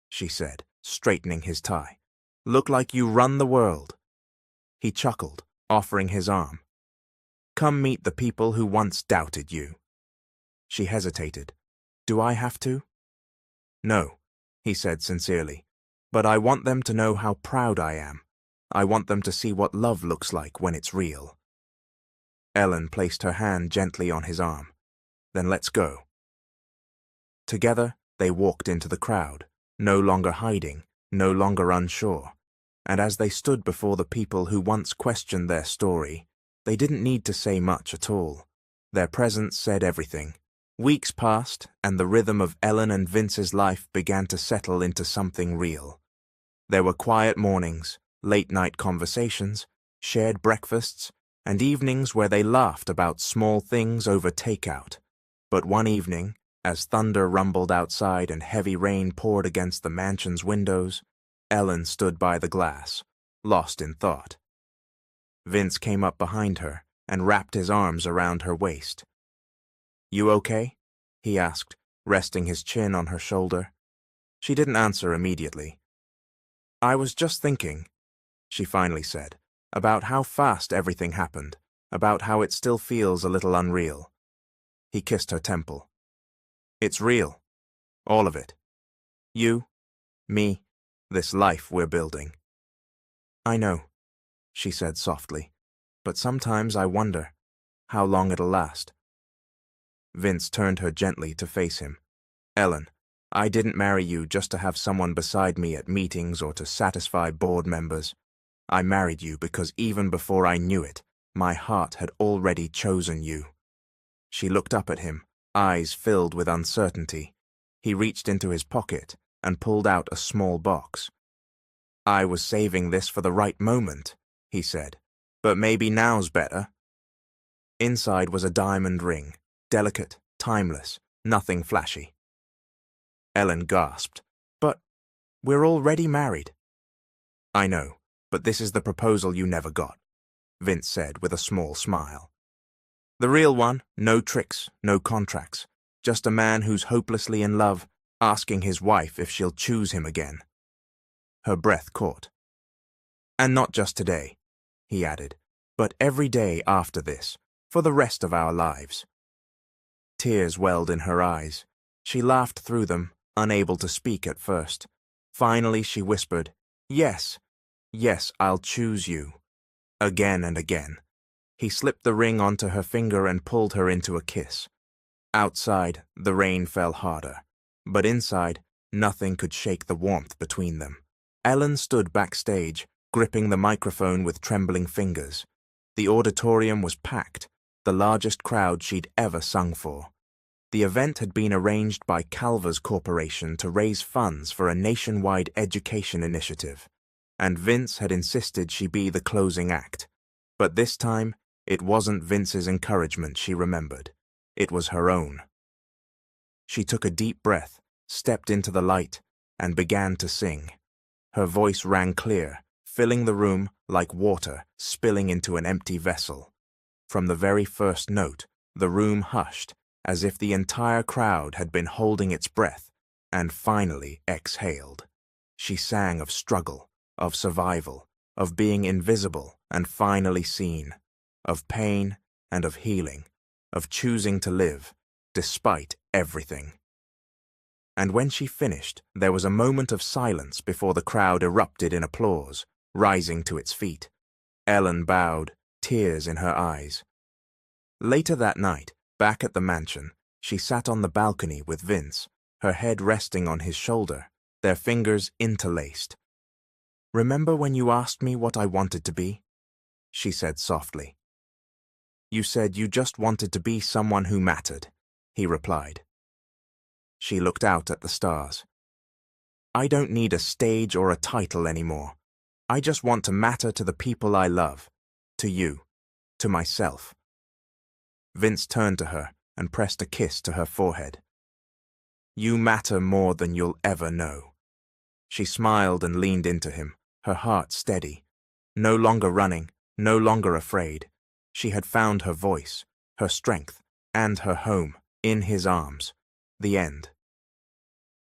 she said, straightening his tie, "look like you run the world." He chuckled, offering his arm. "Come meet the people who once doubted you." She hesitated. "Do I have to?" "No," he said sincerely, "but I want them to know how proud I am. I want them to see what love looks like when it's real." Ellen placed her hand gently on his arm. "Then let's go." Together, they walked into the crowd, no longer hiding, no longer unsure. And as they stood before the people who once questioned their story, they didn't need to say much at all. Their presence said everything. Weeks passed, and the rhythm of Ellen and Vince's life began to settle into something real. There were quiet mornings, late-night conversations, shared breakfasts, and evenings where they laughed about small things over takeout. But one evening, as thunder rumbled outside and heavy rain poured against the mansion's windows, Ellen stood by the glass, lost in thought. Vince came up behind her and wrapped his arms around her waist. "You okay?" he asked, resting his chin on her shoulder. She didn't answer immediately. "I was just thinking," she finally said, "about how fast everything happened, about how it still feels a little unreal." He kissed her temple. "It's real. All of it. You, me, this life we're building." "I know," she said softly, "but sometimes I wonder how long it'll last." Vince turned her gently to face him. "Ellen, I didn't marry you just to have someone beside me at meetings or to satisfy board members. I married you because even before I knew it, my heart had already chosen you." She looked up at him, eyes filled with uncertainty. He reached into his pocket and pulled out a small box. "I was saving this for the right moment," he said, "but maybe now's better." Inside was a diamond ring, delicate, timeless, nothing flashy. Ellen gasped. "But we're already married." "I know, but this is the proposal you never got," Vince said with a small smile. "The real one, no tricks, no contracts, just a man who's hopelessly in love, asking his wife if she'll choose him again." Her breath caught. "And not just today," he added, "but every day after this, for the rest of our lives." Tears welled in her eyes. She laughed through them, unable to speak at first. Finally she whispered, "Yes, yes, I'll choose you." Again and again. He slipped the ring onto her finger and pulled her into a kiss. Outside, the rain fell harder, but inside, nothing could shake the warmth between them. Ellen stood backstage, gripping the microphone with trembling fingers. The auditorium was packed, the largest crowd she'd ever sung for. The event had been arranged by Calvers Corporation to raise funds for a nationwide education initiative, and Vince had insisted she be the closing act. But this time, it wasn't Vince's encouragement she remembered. It was her own. She took a deep breath, stepped into the light, and began to sing. Her voice rang clear, filling the room like water spilling into an empty vessel. From the very first note, the room hushed, as if the entire crowd had been holding its breath, and finally exhaled. She sang of struggle, of survival, of being invisible and finally seen, of pain and of healing, of choosing to live, despite everything. And when she finished, there was a moment of silence before the crowd erupted in applause, rising to its feet. Ellen bowed, tears in her eyes. Later that night, back at the mansion, she sat on the balcony with Vince, her head resting on his shoulder, their fingers interlaced. "Remember when you asked me what I wanted to be?" she said softly. "You said you just wanted to be someone who mattered," he replied. She looked out at the stars. "I don't need a stage or a title anymore. I just want to matter to the people I love, to you, to myself." Vince turned to her and pressed a kiss to her forehead. "You matter more than you'll ever know." She smiled and leaned into him, her heart steady. No longer running, no longer afraid. She had found her voice, her strength, and her home in his arms. The end.